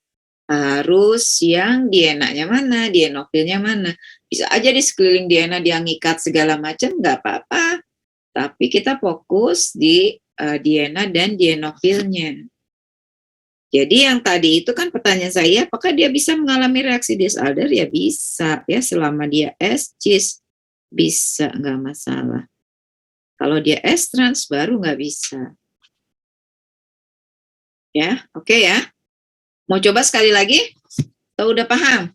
harus yang dienanya mana, dienofilnya mana. Bisa aja di sekeliling diena dia ngikat segala macam, nggak apa-apa. Tapi kita fokus di diena dan dienofilnya. Jadi yang tadi itu kan pertanyaan saya, apakah dia bisa mengalami reaksi Diels-Alder? Ya bisa, ya selama dia S-cis bisa, nggak masalah. Kalau dia S-trans baru nggak bisa. Ya, oke ya. Mau coba sekali lagi? Atau udah paham?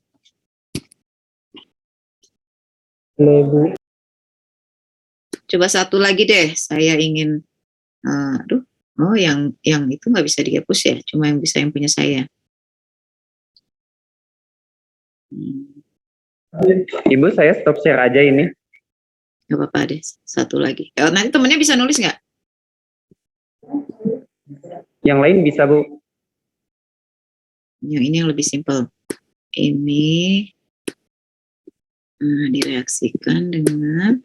Boleh, Bu. Coba satu lagi deh. Saya ingin, yang itu nggak bisa dihapus ya, cuma yang bisa yang punya saya. Ibu, saya stop share aja ini. Nggak apa-apa deh, satu lagi. Nanti temennya bisa nulis nggak? Yang lain bisa, Bu. Yang ini yang lebih simpel. Ini direaksikan dengan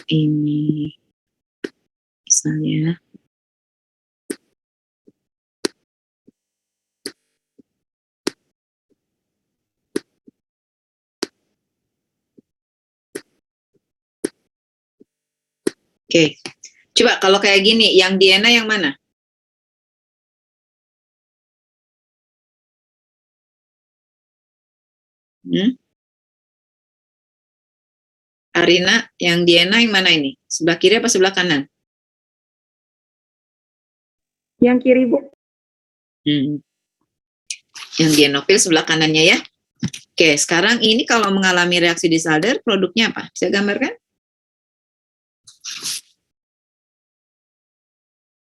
ini. Misalnya, oke. Coba kalau kayak gini, yang Diana yang mana? Arina, yang Diana yang mana ini? Sebelah kiri apa sebelah kanan? Yang kiri, Bu. Yang dienofil sebelah kanannya ya. Oke, sekarang ini kalau mengalami reaksi Diels-Alder, produknya apa? Bisa gambarkan?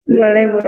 Boleh, Bu.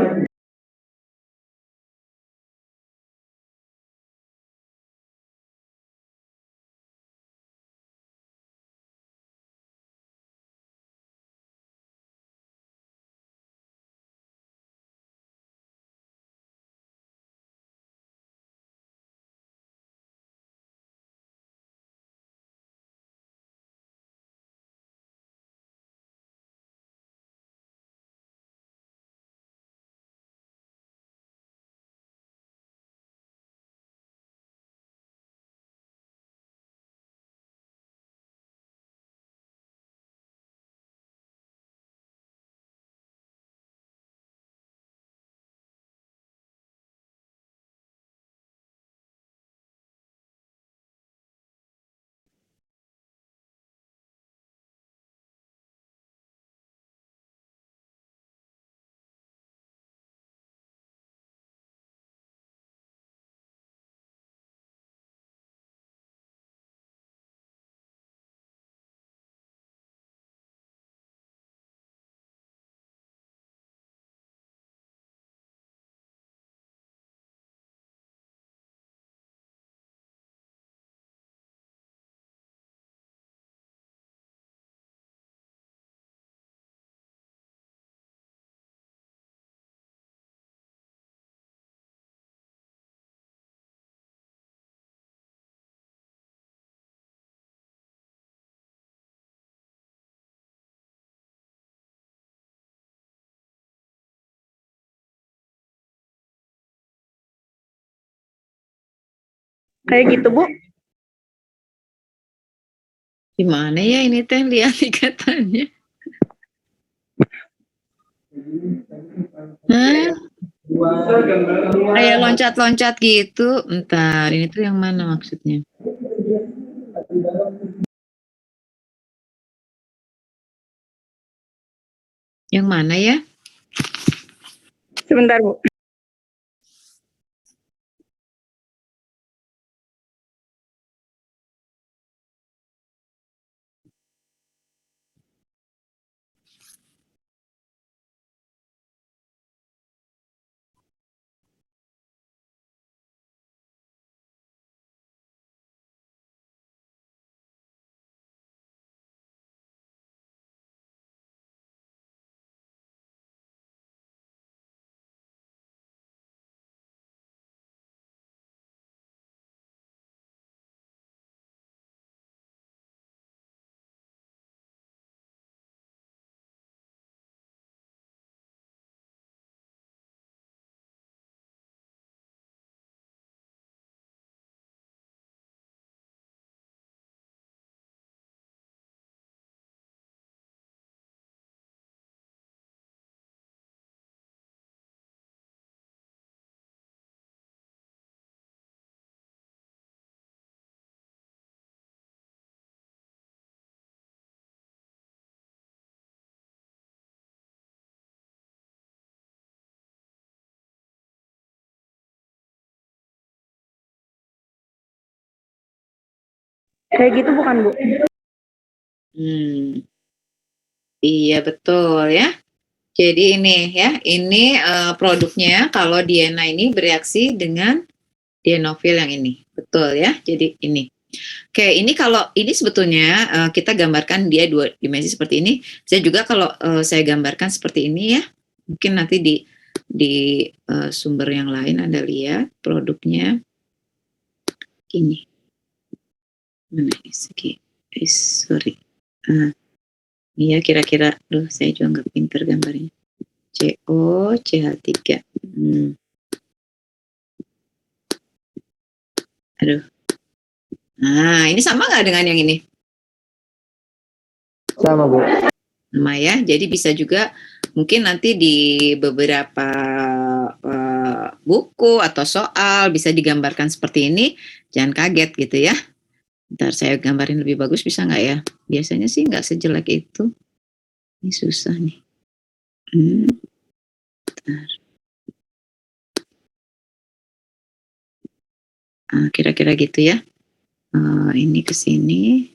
Kayak gitu, Bu. Gimana ya ini teh lihat ikatannya? Hah? Kayak loncat-loncat gitu. Entar, ini tuh yang mana maksudnya? Yang mana ya? Sebentar, Bu. Kayak gitu bukan, Bu? Iya betul ya. Jadi ini ya, ini produknya kalau Diena ini bereaksi dengan dienofil yang ini, betul ya. Jadi ini. Oke, ini kalau ini sebetulnya kita gambarkan dia dua dimensi seperti ini. Saya juga kalau saya gambarkan seperti ini ya, mungkin nanti di sumber yang lain Anda lihat produknya ini. Mana segi? Sorry. Iya kira-kira, saya juga nggak pinter gambarnya. COCH3. Aduh. Nah, ini sama nggak dengan yang ini? Sama, Bu. Sama ya. Jadi bisa juga mungkin nanti di beberapa buku atau soal bisa digambarkan seperti ini. Jangan kaget gitu ya. Ntar saya gambarin lebih bagus bisa nggak ya? Biasanya sih nggak sejelek itu. Ini susah nih. Bentar. Kira-kira gitu ya. Ini ke sini.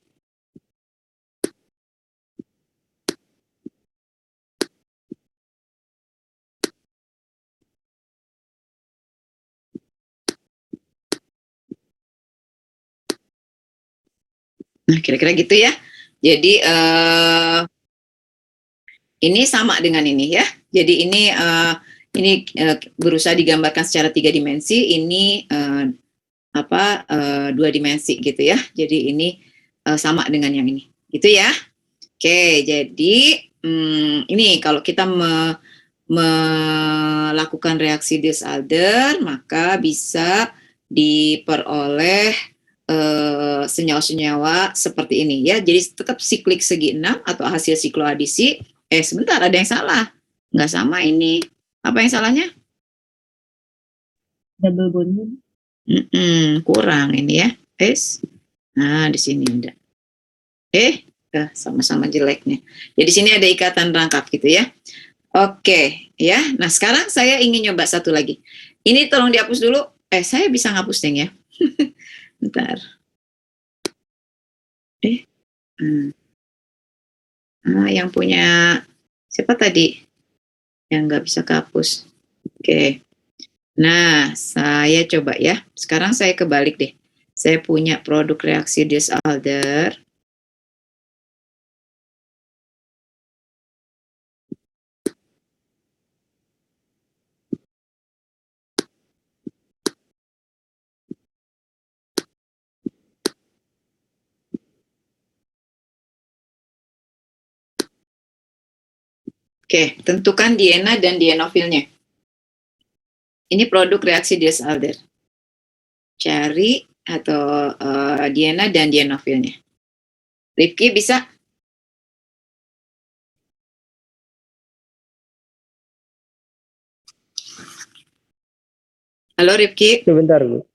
Nah, kira-kira gitu ya. Jadi ini sama dengan ini ya. Jadi ini berusaha digambarkan secara 3 dimensi. Ini dua dimensi gitu ya. Jadi ini sama dengan yang ini, gitu ya. Oke, jadi ini kalau kita melakukan reaksi Diels-Alder, maka bisa diperoleh senyawa-senyawa seperti ini ya. Jadi tetap siklik segi 6 atau hasil sikloadisi. Sebentar, ada yang salah. Nggak sama ini. Apa yang salahnya? Double bonding. Kurang ini ya. Nah, di sini ada. Sama-sama jeleknya. Jadi sini ada ikatan rangkap gitu ya. Oke, ya. Nah, sekarang saya ingin nyoba satu lagi. Ini tolong dihapus dulu. Saya bisa ngapus deng ya. Bentar. Yang punya siapa tadi? Yang nggak bisa kehapus. Oke. Nah, saya coba ya. Sekarang saya kebalik deh. Saya punya produk reaksi Diels-Alder. Oke, tentukan Diena dan dienofilnya. Ini produk reaksi Diels-Alder. Cari atau diena dan dienofilnya. Rifki bisa? Halo Rifki. Sebentar, Bu.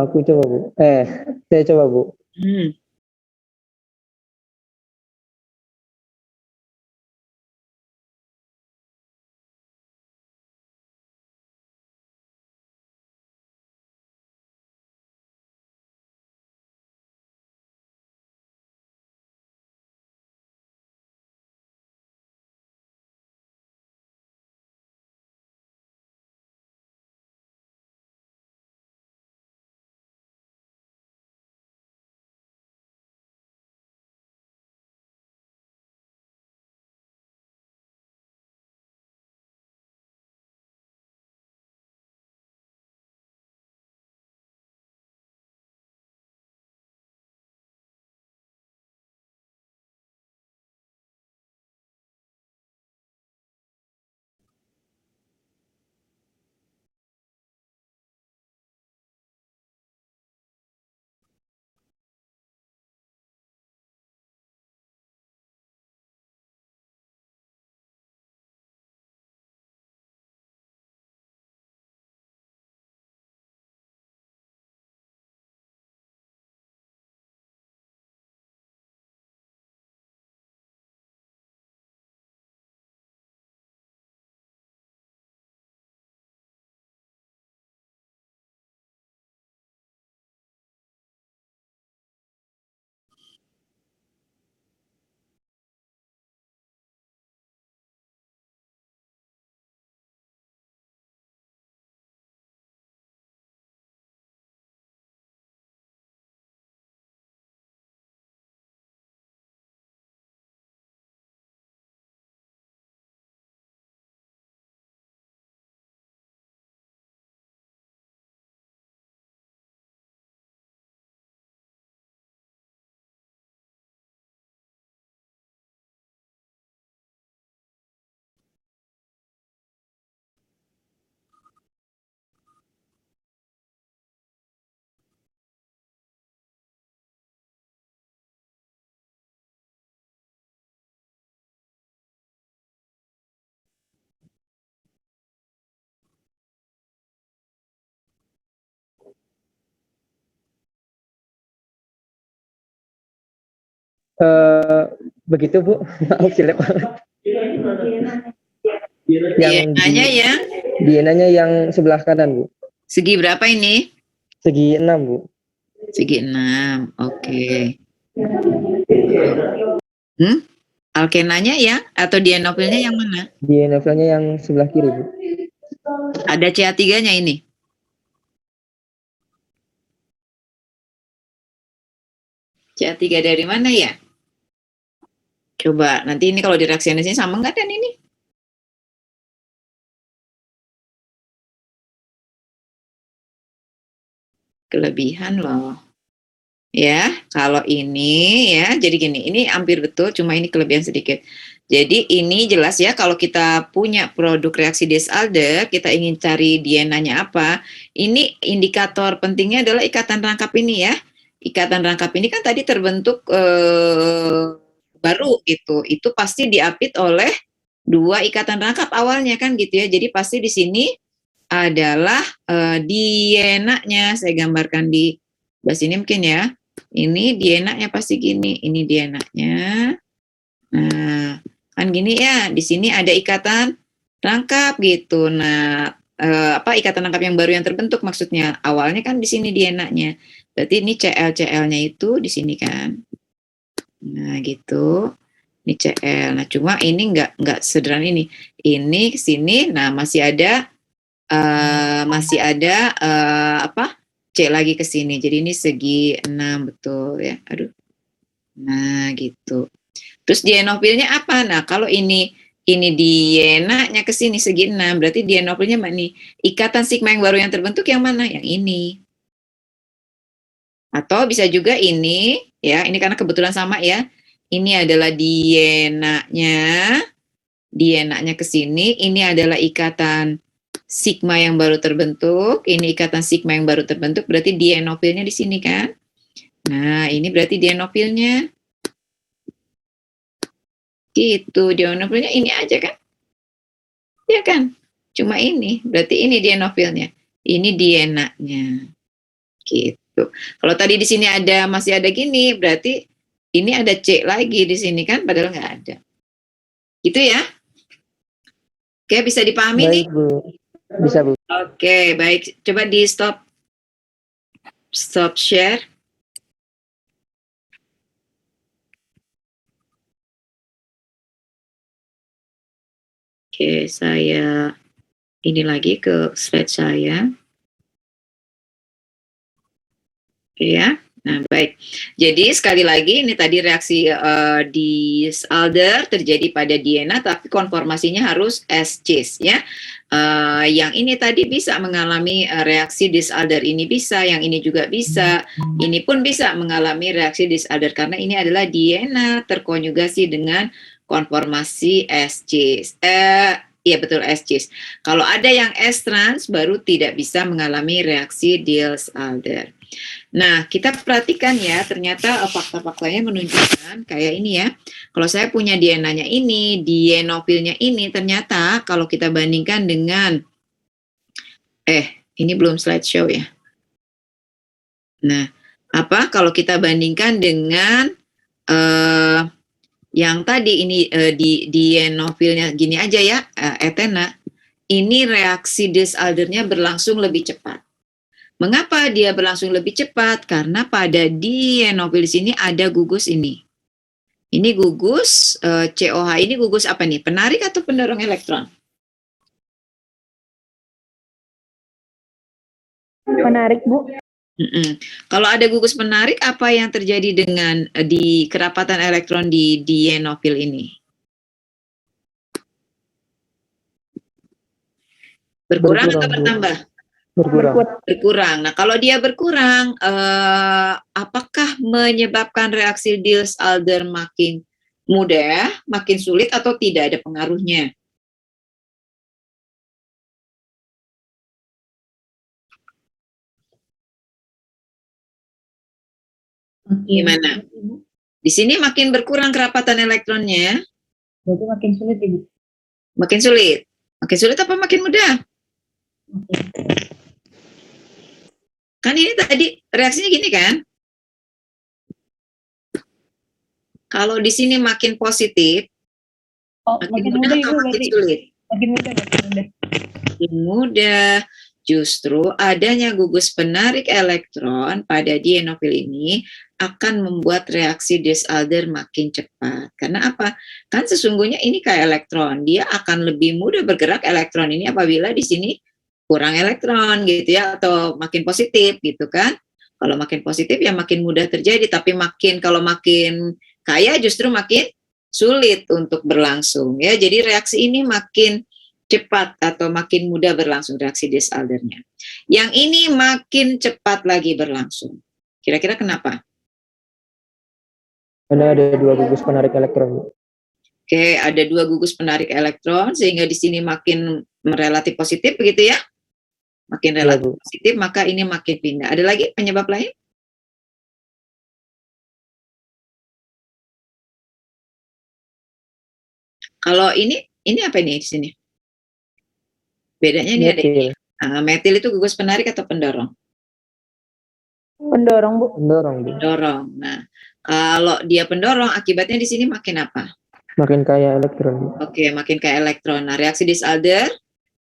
Aku coba, Bu. Saya coba, Bu. Hmm. Begitu, Bu. Maaf, silap. Yang Dienanya ya, dienanya yang sebelah kanan, Bu. segi berapa ini? Segi 6, Bu. Segi 6, oke. Alkenanya ya, atau dienofilnya yang mana? Dienofilnya yang sebelah kiri, Bu. Ada CH3-nya ini. CH3 dari mana ya? Coba, nanti ini kalau di reaksionisnya sama nggak dan ini? Kelebihan loh. Ya, kalau ini ya, jadi gini, ini hampir betul, cuma ini kelebihan sedikit. Jadi ini jelas ya, kalau kita punya produk reaksi Diels-Alder, kita ingin cari dienanya apa, ini indikator pentingnya adalah ikatan rangkap ini ya. Ikatan rangkap ini kan tadi terbentuk baru gitu, itu pasti diapit oleh dua ikatan rangkap awalnya kan gitu ya. Jadi pasti di sini adalah dienanya, saya gambarkan di sebelah sini mungkin ya. Ini dienanya pasti gini, ini dienanya. Nah, kan gini ya, di sini ada ikatan rangkap gitu. Nah, ikatan tangkap yang baru yang terbentuk maksudnya. Awalnya kan di sini DNA-nya. Berarti ini Cl-Cl-nya itu di sini kan. Nah, gitu. Ini Cl. Nah, cuma ini enggak sederhana ini. Ini ke sini, nah masih ada C lagi ke sini. Jadi ini segi 6 betul ya. Aduh. Nah, gitu. Terus dienofilnya apa? Nah, kalau ini DNA-nya ke sini segi 6, berarti dienofilnya mana nih? Ikatan sigma yang baru yang terbentuk yang mana? Yang ini. Atau bisa juga ini, ya, ini karena kebetulan sama ya. Ini adalah DNA-nya ke sini, ini adalah ikatan sigma yang baru terbentuk, ini ikatan sigma yang baru terbentuk, berarti dienofilnya di sini kan? Nah, ini berarti dienofilnya. Gitu, dienofilnya ini aja kan? Ya kan? Cuma ini, berarti ini dienofilnya. Ini DNA-nya. Gitu. Kalau tadi di sini masih ada gini, berarti ini ada C lagi di sini kan, padahal nggak ada. Gitu ya? Oke, bisa dipahami nih? Baik, Bu. Bisa, Bu. Oke, baik. Coba di stop share. Oke, saya ini lagi ke slide saya. Oke ya. Nah, baik. Jadi sekali lagi ini tadi reaksi disalder terjadi pada DNA tapi konformasinya harus S-cis ya. Yang ini tadi bisa mengalami reaksi disalder, ini bisa, yang ini juga bisa. Ini pun bisa mengalami reaksi disalder karena ini adalah DNA terkonjugasi dengan konformasi S-cis. Iya betul S-cis. Kalau ada yang S-trans baru tidak bisa mengalami reaksi disalder. Nah, kita perhatikan ya, ternyata fakta-faktanya menunjukkan kayak ini ya. Kalau saya punya DNA-nya ini, dienofilnya ini, ternyata kalau kita bandingkan dengan, ini belum slideshow ya. Nah, kalau kita bandingkan dengan yang tadi ini dienofilnya gini aja ya, etena, ini reaksi disaldernya berlangsung lebih cepat. Mengapa dia berlangsung lebih cepat? Karena pada dienofil di sini ada gugus ini. Ini gugus COH ini gugus apa nih? Penarik atau pendorong elektron? Penarik, Bu. Kalau ada gugus penarik, apa yang terjadi dengan di kerapatan elektron di dienofil ini? Berkurang atau bertambah? Berkurang. Nah, kalau dia berkurang, apakah menyebabkan reaksi disalder makin mudah, makin sulit, atau tidak ada pengaruhnya? Gimana? Di sini makin berkurang kerapatan elektronnya. Berarti makin sulit, Ibu. Makin sulit. Makin sulit apa makin mudah? Kan ini tadi reaksinya gini kan? Kalau di sini makin positif, makin mudah atau makin sulit? Makin mudah. Makin mudah. Justru adanya gugus penarik elektron pada dienofil ini akan membuat reaksi disalder makin cepat. Karena apa? Kan sesungguhnya ini kayak elektron, dia akan lebih mudah bergerak elektron ini apabila di sini kurang elektron gitu ya, atau makin positif gitu kan. Kalau makin positif ya makin mudah terjadi, tapi kalau makin kaya justru makin sulit untuk berlangsung ya. Jadi reaksi ini makin cepat atau makin mudah berlangsung reaksi disaldernya. Yang ini makin cepat lagi berlangsung. Kira-kira kenapa? Karena ada 2 gugus penarik elektron. Oke, ada 2 gugus penarik elektron sehingga di sini makin relatif positif begitu ya? Makin relatif positif, maka ini makin pindah. Ada lagi penyebab lain? Kalau ini apa ini di sini? Bedanya ini ada ini. Metil itu gugus penarik atau pendorong? Pendorong, Bu. Pendorong. Nah, kalau dia pendorong, akibatnya di sini makin apa? Makin kaya elektron. Oke, makin kaya elektron. Nah, reaksi disalder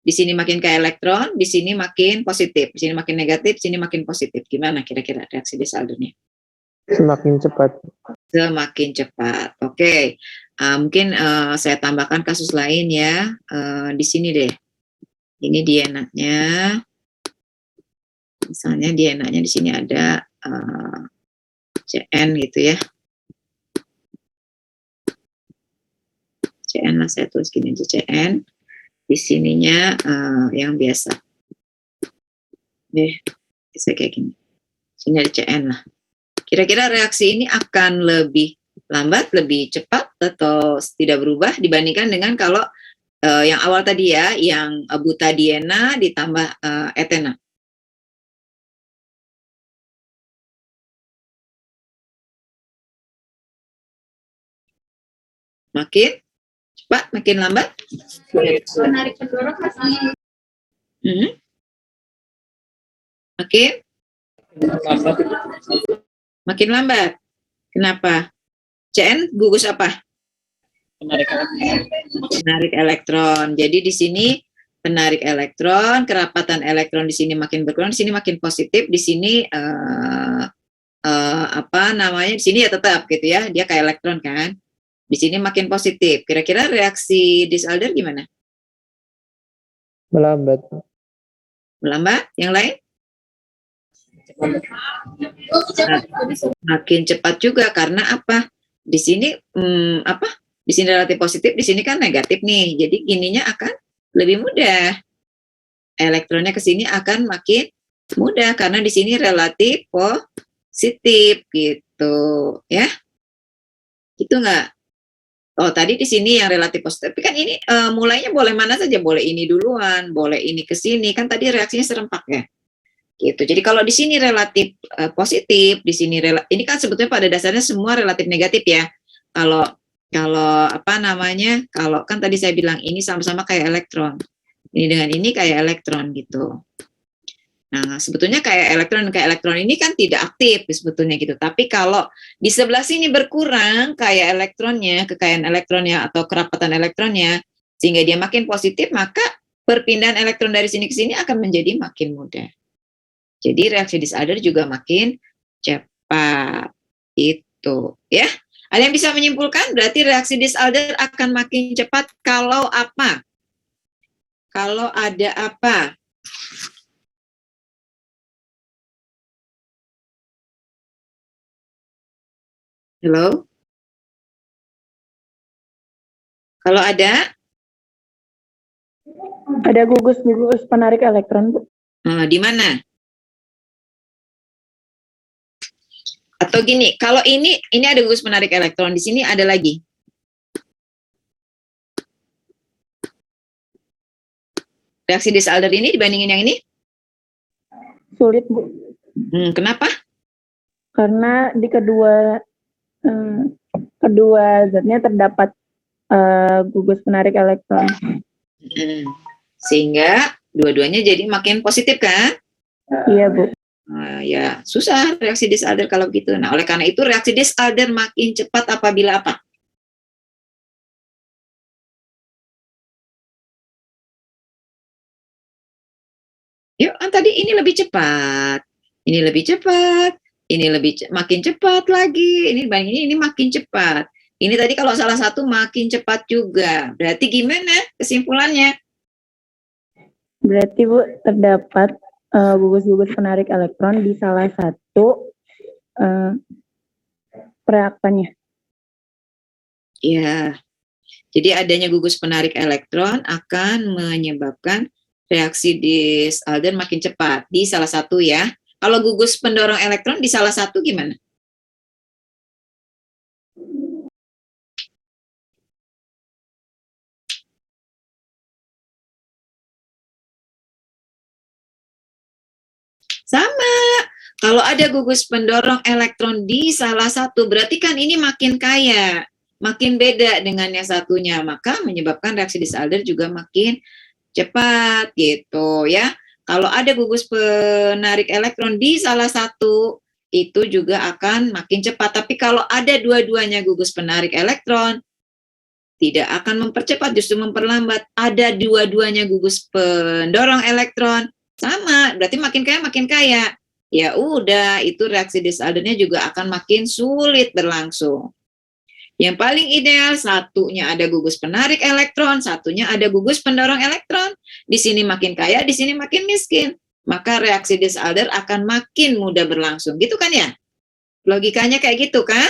Di sini makin ke elektron, di sini makin positif, di sini makin negatif, di sini makin positif. Gimana kira-kira reaksi disaldonya? Semakin cepat. Semakin cepat. Oke. Mungkin saya tambahkan kasus lain ya. Di sini deh. Ini dienanya. Misalnya dienanya di sini ada CN gitu ya. CN lah, saya tulis gini aja CN. Di sininya yang biasa. Saya kayak gini. Sini ada CN lah. Kira-kira reaksi ini akan lebih lambat, lebih cepat, atau tidak berubah dibandingkan dengan kalau yang awal tadi ya, yang butadiena ditambah etena. Makin cepat, makin lambat? Menarik pendorong masih. Makin lambat. Kenapa? CN gugus apa? Penarik elektron. Jadi di sini penarik elektron, kerapatan elektron di sini makin berkurang, di sini makin positif, di sini apa namanya? Di sini ya tetap gitu ya, dia kayak elektron kan. Di sini makin positif. Kira-kira reaksi Disalder gimana? Melambat. Melambat? Yang lain? Makin cepat juga karena apa? Di sini apa? Di sini relatif positif, di sini kan negatif nih. Jadi gininya akan lebih mudah. Elektronnya ke sini akan makin mudah karena di sini relatif positif gitu, ya. Itu enggak? Oh, tadi di sini yang relatif positif. Tapi kan ini mulainya boleh mana saja, boleh ini duluan, boleh ini ke sini. Kan tadi reaksinya serempak ya. Gitu. Jadi kalau di sini relatif positif, di sini ini kan sebetulnya pada dasarnya semua relatif negatif ya. Kalau apa namanya? Kalau kan tadi saya bilang ini sama-sama kayak elektron. Ini dengan ini kayak elektron gitu. Nah, sebetulnya kayak elektron ini kan tidak aktif sebetulnya gitu. Tapi kalau di sebelah sini berkurang kayak elektronnya, kekayaan elektronnya atau kerapatan elektronnya, sehingga dia makin positif, maka perpindahan elektron dari sini ke sini akan menjadi makin mudah. Jadi reaksi Disalder juga makin cepat. Itu, ya. Ada yang bisa menyimpulkan? Berarti reaksi Disalder akan makin cepat kalau apa? Kalau ada apa? Halo? Kalau ada? Ada gugus penarik elektron, Bu. Di mana? Atau gini, kalau ini ada gugus penarik elektron, di sini ada lagi. Reaksi Disalder ini dibandingin yang ini? Sulit, Bu. Kenapa? Karena di kedua zatnya terdapat gugus penarik elektron. Sehingga dua-duanya jadi makin positif kan? Iya, Bu. Ya susah reaksi Disalder kalau gitu. Nah, oleh karena itu reaksi Disalder makin cepat apabila apa? Yuk, tadi ini lebih cepat, ini lebih cepat, ini makin cepat lagi, ini banding ini makin cepat. Ini tadi kalau salah satu makin cepat juga. Berarti gimana kesimpulannya? Berarti, Bu, terdapat gugus-gugus penarik elektron di salah satu reaktannya. Ya, jadi adanya gugus penarik elektron akan menyebabkan reaksi Disalder makin cepat di salah satu ya. Kalau gugus pendorong elektron di salah satu gimana? Sama. Kalau ada gugus pendorong elektron di salah satu, berarti kan ini makin kaya, makin beda dengan yang satunya, maka menyebabkan reaksi Disalder juga makin cepat gitu ya. Kalau ada gugus penarik elektron di salah satu, itu juga akan makin cepat. Tapi kalau ada dua-duanya gugus penarik elektron, tidak akan mempercepat, justru memperlambat. Ada dua-duanya gugus pendorong elektron, sama, berarti makin kaya. Ya udah, itu reaksi disaldernya juga akan makin sulit berlangsung. Yang paling ideal, satunya ada gugus penarik elektron, satunya ada gugus pendorong elektron. Di sini makin kaya, di sini makin miskin. Maka reaksi disalder akan makin mudah berlangsung. Gitu kan ya? Logikanya kayak gitu kan?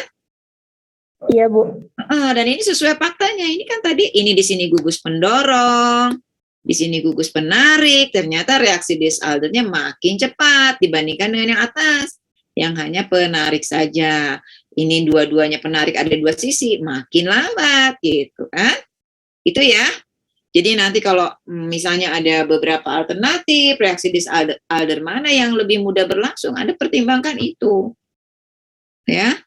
Iya, Bu. Dan ini sesuai faktanya. Ini kan tadi, ini di sini gugus pendorong, di sini gugus penarik. Ternyata reaksi disaldernya makin cepat dibandingkan dengan yang atas, yang hanya penarik saja. Ini dua-duanya penarik, ada dua sisi, makin lambat gitu kan. Itu ya. Jadi nanti kalau misalnya ada beberapa alternatif, reaksi disalder mana yang lebih mudah berlangsung, Anda pertimbangkan itu. Ya.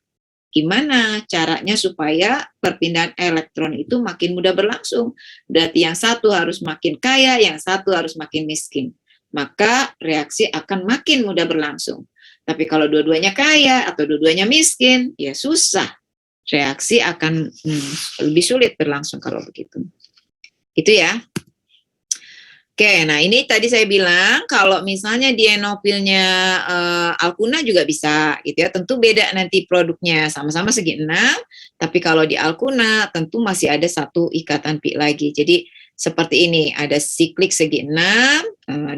Gimana caranya supaya perpindahan elektron itu makin mudah berlangsung? Berarti yang satu harus makin kaya, yang satu harus makin miskin. Maka reaksi akan makin mudah berlangsung. Tapi kalau dua-duanya kaya atau dua-duanya miskin, ya susah. Reaksi akan lebih sulit berlangsung kalau begitu. Itu ya. Oke, nah ini tadi saya bilang kalau misalnya dienofilnya Alkuna juga bisa gitu ya. Tentu beda nanti produknya, sama-sama segi 6, tapi kalau di Alkuna tentu masih ada satu ikatan pi lagi. Jadi seperti ini, ada siklik segi 6,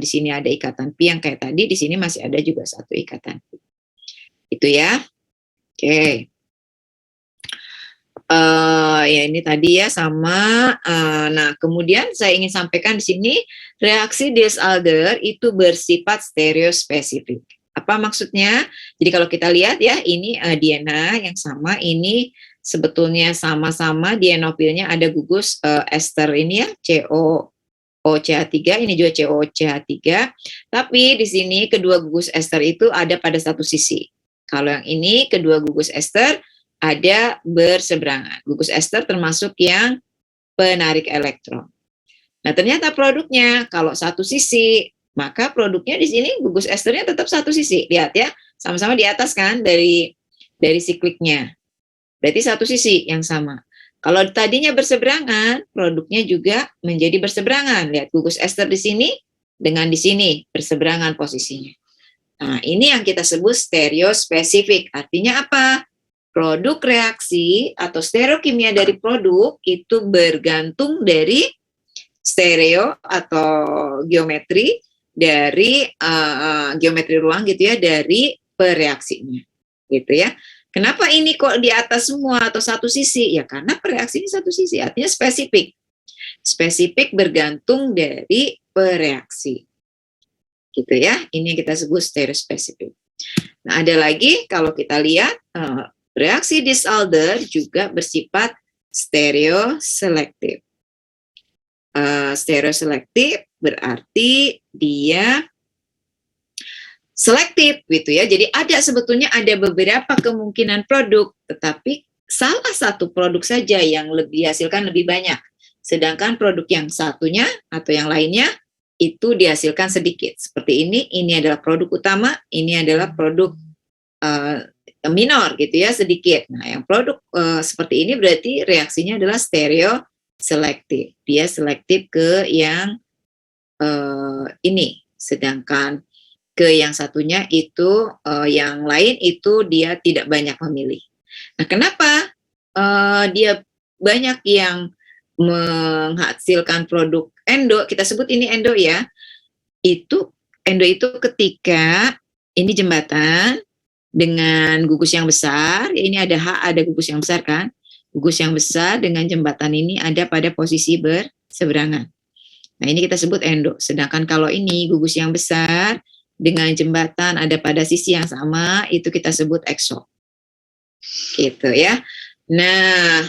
di sini ada ikatan pi yang kayak tadi, di sini masih ada juga satu ikatan pi. Itu ya. Oke. Ya ini tadi ya sama. Nah kemudian saya ingin sampaikan di sini reaksi disalder itu bersifat stereospesifik. Apa maksudnya? Jadi kalau kita lihat ya ini DNA yang sama, ini sebetulnya sama-sama dienofilnya ada gugus ester ini ya COOCH3, ini juga COOCH3. Tapi di sini kedua gugus ester itu ada pada satu sisi. Kalau yang ini kedua gugus ester ada berseberangan. Gugus ester termasuk yang penarik elektron. Nah, ternyata produknya kalau satu sisi, maka produknya di sini gugus esternya tetap satu sisi. Lihat ya, sama-sama di atas kan dari sikliknya. Berarti satu sisi yang sama. Kalau tadinya berseberangan, produknya juga menjadi berseberangan. Lihat gugus ester di sini dengan di sini berseberangan posisinya. Nah, ini yang kita sebut stereospesifik. Artinya apa? Produk reaksi atau stereokimia dari produk itu bergantung dari stereo atau geometri dari geometri ruang gitu ya, dari pereaksinya gitu ya. Kenapa ini kok di atas semua atau satu sisi? Ya karena pereaksi ini satu sisi, artinya spesifik. Spesifik bergantung dari pereaksi gitu ya. Ini yang kita sebut stereospesifik. Nah ada lagi kalau kita lihat reaksi disalder juga bersifat stereoselektif. Stereoselektif berarti dia selektif gitu ya. Jadi sebetulnya ada beberapa kemungkinan produk, tetapi salah satu produk saja yang dihasilkan lebih banyak. Sedangkan produk yang satunya atau yang lainnya itu dihasilkan sedikit. Seperti ini adalah produk utama, ini adalah produk minor gitu ya, sedikit. Nah, yang produk seperti ini berarti reaksinya adalah stereoselektif. Dia selektif ke yang ini, sedangkan ke yang satunya itu yang lain itu dia tidak banyak memilih. Nah, kenapa dia banyak yang menghasilkan produk endo? Kita sebut ini endo ya. Endo itu ketika ini jembatan dengan gugus yang besar, ini ada ada gugus yang besar kan, gugus yang besar dengan jembatan ini ada pada posisi berseberangan. Nah ini kita sebut endo. Sedangkan kalau ini gugus yang besar dengan jembatan ada pada sisi yang sama, itu kita sebut ekso. Gitu ya. Nah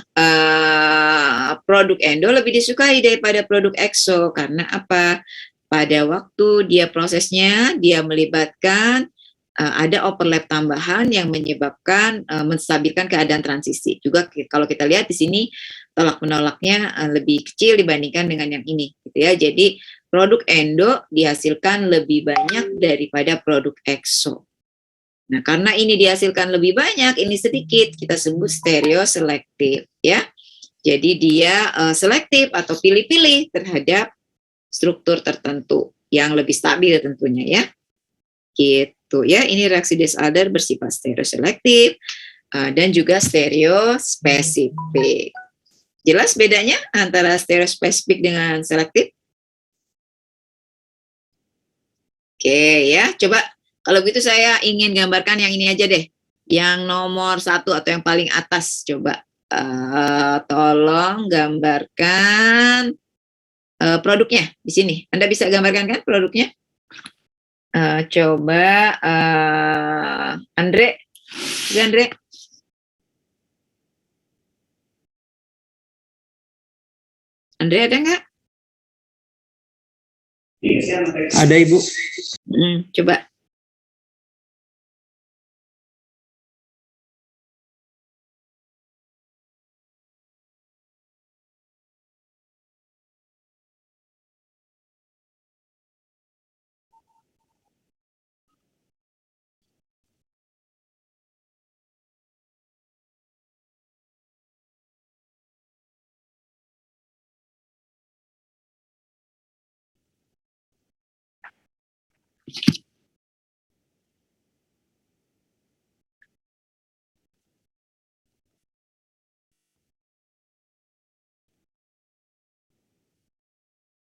produk endo lebih disukai daripada produk ekso karena apa? Pada waktu dia prosesnya dia melibatkan ada overlap tambahan yang menyebabkan menstabilkan keadaan transisi. Juga kalau kita lihat di sini tolak menolaknya lebih kecil dibandingkan dengan yang ini, gitu ya. Jadi produk endo dihasilkan lebih banyak daripada produk ekso. Nah, karena ini dihasilkan lebih banyak, ini sedikit, kita sebut stereoselektif, ya. Jadi dia selektif atau pilih-pilih terhadap struktur tertentu yang lebih stabil tentunya ya. Gitu ya, ini reaksi Diels-Alder bersifat stereoselektif dan juga stereospesifik. Jelas bedanya antara stereospesifik dengan selektif? Oke ya, coba kalau gitu saya ingin gambarkan yang ini aja deh. Yang nomor 1 atau yang paling atas, coba tolong gambarkan produknya di sini. Anda bisa gambarkan kan produknya? Coba Andre, Andre ada nggak? Ada Ibu. Coba.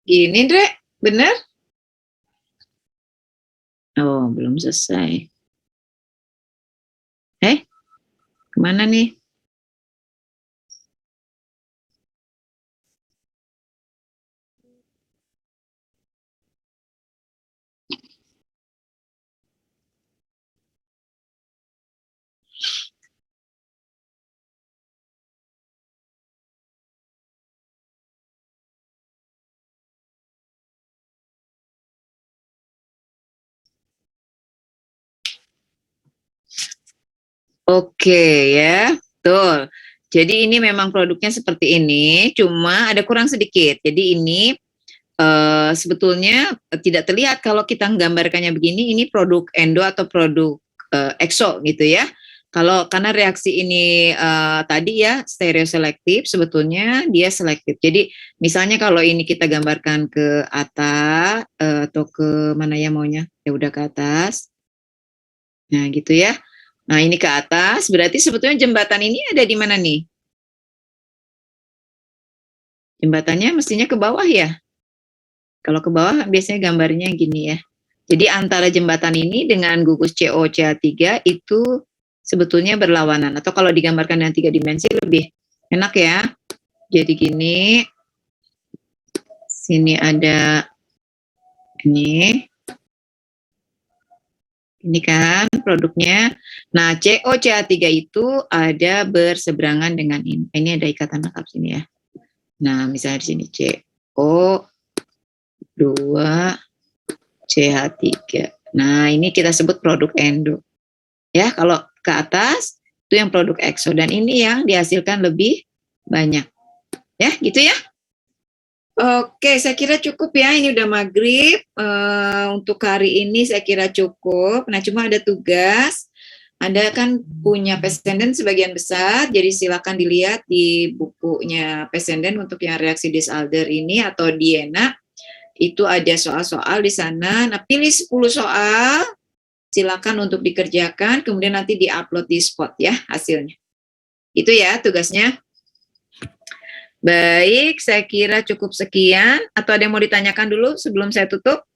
Gini, Andre, bener? Oh, belum selesai. Kemana nih? Oke ya, betul. Jadi ini memang produknya seperti ini, cuma ada kurang sedikit. Jadi ini sebetulnya tidak terlihat kalau kita menggambarkannya begini, ini produk endo atau produk exo gitu ya. Kalau karena reaksi ini tadi ya stereoselektif, sebetulnya dia selektif. Jadi misalnya kalau ini kita gambarkan ke atas atau ke mana ya maunya, ya udah ke atas. Nah gitu ya. Nah ini ke atas, berarti sebetulnya jembatan ini ada di mana nih? Jembatannya mestinya ke bawah ya. Kalau ke bawah biasanya gambarnya gini ya. Jadi antara jembatan ini dengan gugus COCH3 itu sebetulnya berlawanan. Atau kalau digambarkan dengan 3 dimensi lebih enak ya. Jadi gini, sini ada ini kan produknya. Nah COCH3 itu ada berseberangan dengan ini. Ini ada ikatan lengkap sini ya. Nah misalnya di sini CO2 CH3. Nah, ini kita sebut produk endo. Ya, kalau ke atas itu yang produk exo dan ini yang dihasilkan lebih banyak. Ya, gitu ya. Oke, saya kira cukup ya. Ini udah maghrib. Untuk hari ini saya kira cukup. Nah, cuma ada tugas. Anda kan punya Pesenden sebagian besar, jadi silakan dilihat di bukunya Pesenden untuk yang reaksi Diels-Alder ini atau Diena. Itu ada soal-soal di sana. Nah, pilih 10 soal, silakan untuk dikerjakan, kemudian nanti diupload di Spot ya hasilnya. Itu ya tugasnya. Baik, saya kira cukup sekian. Atau ada yang mau ditanyakan dulu sebelum saya tutup?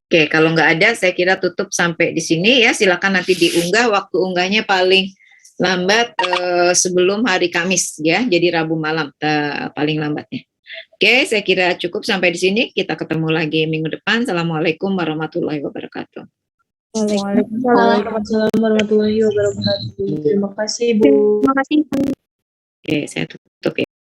Oke, kalau nggak ada, saya kira tutup sampai di sini ya. Silakan nanti diunggah. Waktu unggahnya paling lambat sebelum hari Kamis ya, jadi Rabu malam paling lambatnya. Oke, saya kira cukup sampai di sini. Kita ketemu lagi minggu depan. Assalamualaikum warahmatullahi wabarakatuh. Waalaikumsalam warahmatullahi wabarakatuh. Terima kasih, Bu. Terima kasih. Oke, saya tutup ya.